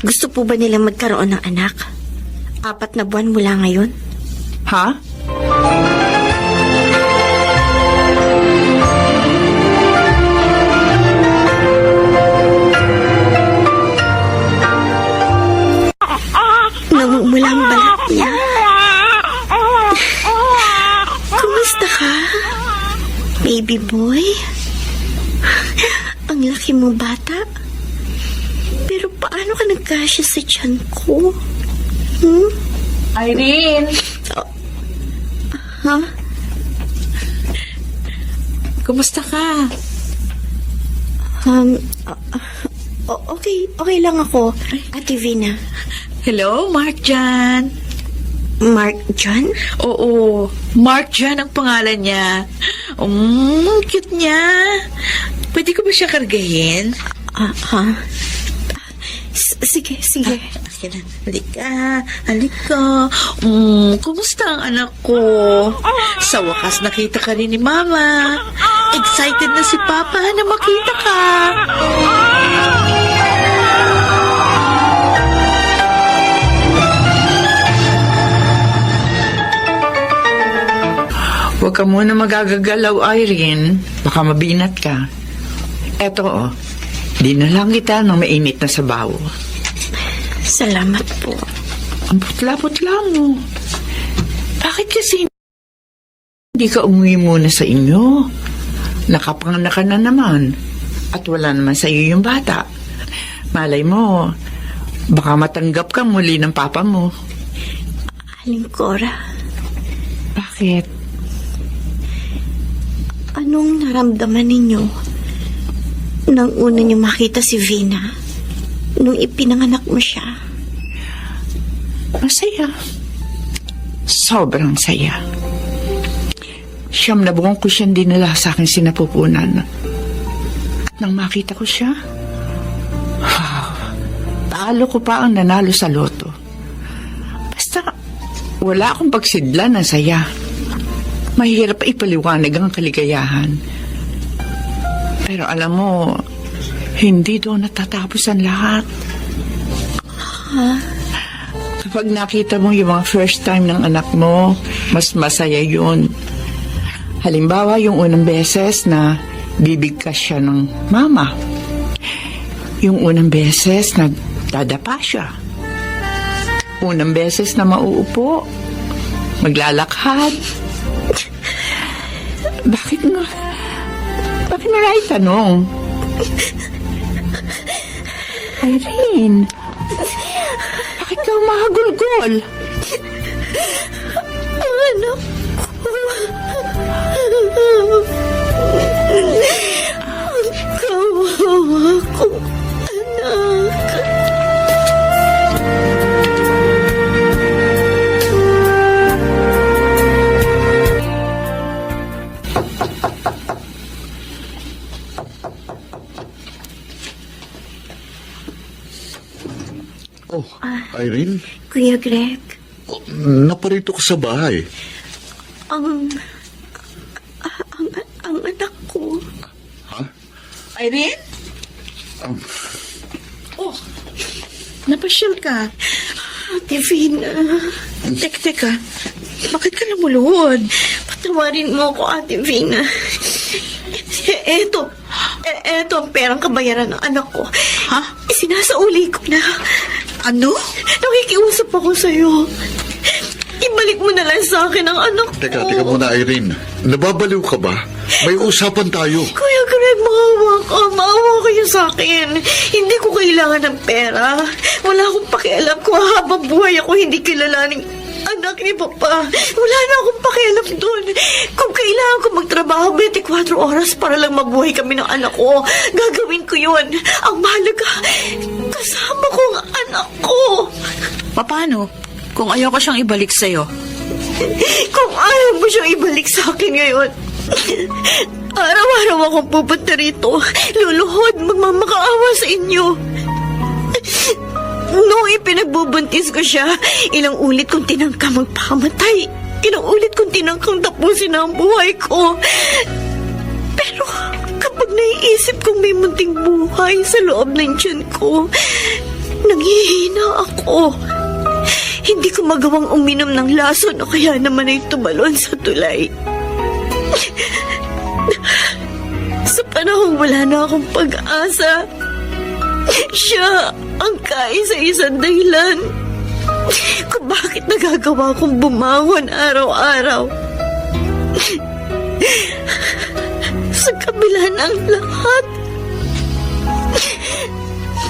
I: Gusto po ba nilang magkaroon ng anak? 4 na buwan mula ngayon?
F: Ha?
I: Namumula ang balat niya. Kumusta ka? Baby boy? Ang laki mo bata. Pero paano ka nagkasya sa tiyan ko?
F: Irene!
I: Ha?
F: Kumusta ka?
I: Okay lang ako, Ate Vina.
B: Hello, Mark Jan.
I: Mark John?
B: Oo, Mark Jan ang pangalan niya. Cute niya. Pwede ko ba siya kargahin?
I: Ha? Sige.
B: Halika. Kumusta ang anak ko? Sa wakas nakita ka rin ni Mama. Excited na si Papa na makita ka.
F: Huwag ka muna magagagalaw, Irene. Baka mabinat ka. Eto, dinalang kita ng mainit na sabaw.
I: Salamat po.
F: Ang putla-putla mo. Bakit kasi hindi ka umuwi muna sa inyo? Nakapanganak ka na naman. At wala naman sa iyo yung bata. Malay mo, baka matanggap ka muli ng papa mo.
I: Aling Cora,
F: Bakit?
I: anong naramdaman ninyo nang una niyo makita si Vina nung ipinanganak mo siya?
F: Masaya. Sobrang saya. 9 na buwan ko siyang dinala sa aking sinapupunan. Nang makita ko siya, talo ko pa ang nanalo sa loto. Basta, wala akong pagsidla ng saya. Mahirap ipaliwanag ang kaligayahan. Pero alam mo, hindi doon natatapos ang lahat. Kapag nakita mo yung mga first time ng anak mo, mas masaya yun. Halimbawa, yung unang beses na bibigkas siya ng mama. Yung unang beses na dadapa siya. Unang beses na mauupo. Maglalakad. Bakit mo tanong? Irene, bakit ka umahagulgol?
I: Anak ko. Ang kawawa kong anak.
H: Oh, Irene,
I: Kuya Greg,
H: naparito ka sa bahay.
I: ang anak ko.
B: Irene? Napasyal ka.
I: Ate Vina.
B: Teka. Bakit ka lumuluhod?
I: Patawarin mo ako, Ate Vina. Eto ang perang kabayaran ng anak ko.
B: Ha?
I: Sinasauli ko na.
B: Ano?
I: Nakikiusap ako sa'yo. Ibalik mo na lang sa akin ang anak ko.
H: Teka muna, Irene. Nababaliw ka ba? May usapan tayo.
I: Kuya Greg, maawa kayo sa akin. Hindi ko kailangan ng pera. Wala akong pakialam kung habang buhay ako hindi kilalaning anak ni Papa. Wala na akong pakialam doon. Kung kailangan ko magtrabaho 24 oras para lang mabuhay kami ng anak ko, gagawin ko yun. Ang mahalaga, kasama ko ang anak ko.
B: Paano? Kung ayaw ko siyang ibalik sa'yo.
I: Kung ayaw mo siyang ibalik sa akin ngayon, araw-araw akong pupunta rito. Luluhod, magmamakaawa sa inyo. Noong ipinagbubuntis ko siya, ilang ulit kong tinangka magpakamatay. Ilang ulit kong tinangkang tapusin ang buhay ko. Pero kapag naiisip kong may munting buhay sa loob ng tiyan ko, nanghihina ako. Hindi ko magawang uminom ng lason o kaya naman ay tumalon sa tulay. Sa panahong wala na akong pag-asa, siya ang kaisa-isang dahilan kung bakit nagagawa kong bumangon araw-araw. Sa kabila ng lahat,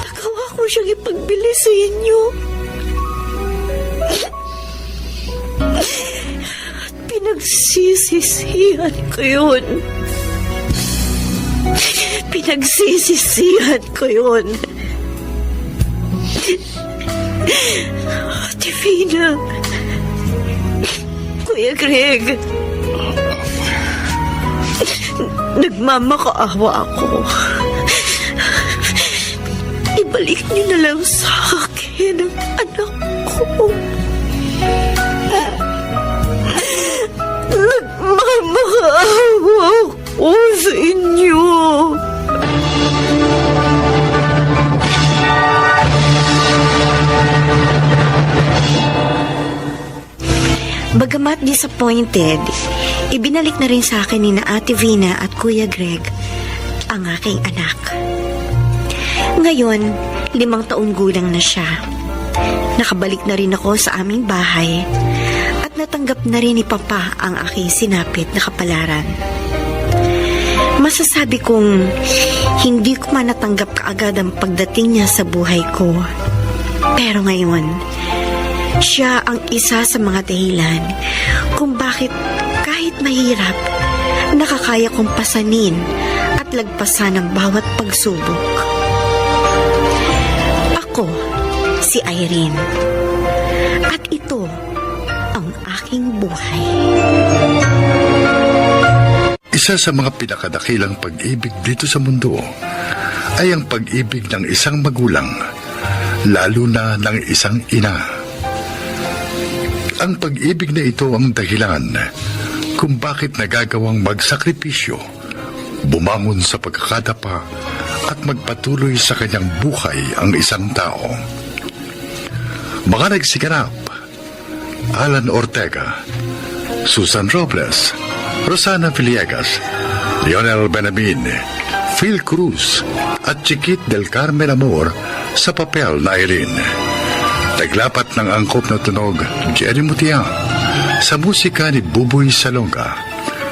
I: nagawa ko siyang ipagbili sa inyo. At pinagsisisihan ko yun. Pinagsisisihan ko yun. Ate Fina, Kuya Greg, nagmamakaawa ako. Ibalik niyo na lang sa akin ang anak ko. Nagmamakaawa ako sa inyo. Bagamat disappointed, ibinalik na rin sa akin ni na Ate Vina at Kuya Greg ang aking anak. Ngayon, 5 taon gulang na siya. Nakabalik na rin ako sa aming bahay at natanggap na rin ni Papa ang aking sinapit na kapalaran. Masasabi kong hindi ko man natanggap kaagad ang pagdating niya sa buhay ko. Pero ngayon, siya ang isa sa mga dahilan kung bakit kahit mahirap, nakakaya kong pasanin at lagpasan ang bawat pagsubok. Ako, si Irene. At ito ang aking buhay.
A: Isa sa mga pinakadakilang pag-ibig dito sa mundo ay ang pag-ibig ng isang magulang, lalo na ng isang ina. Ang pag-ibig na ito ang dahilan kung bakit nagagawang magsakripisyo, bumangon sa pagkakadapa at magpatuloy sa kanyang buhay ang isang tao. Mga nagsiganap: Alan Ortega, Susan Robles, Rosana Villegas, Lionel Benamin, Phil Cruz at Chiquit del Carmen Amor sa papel na Irene. Taglapat ng angkop na tunog, Jerry Mutia. Sa musika ni Buboy Salonga.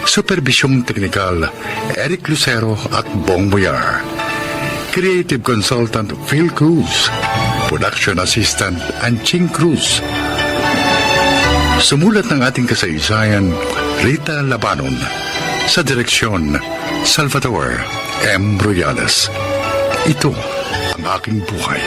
A: Supervisyong teknikal, Eric Lucero at Bong Boyar. Creative Consultant, Phil Cruz. Production Assistant, Anching Cruz. Sumulat ng ating kasaysayan, Rita Labanon. Sa direksyon, Salvador M. Royales. Ito ang aking buhay.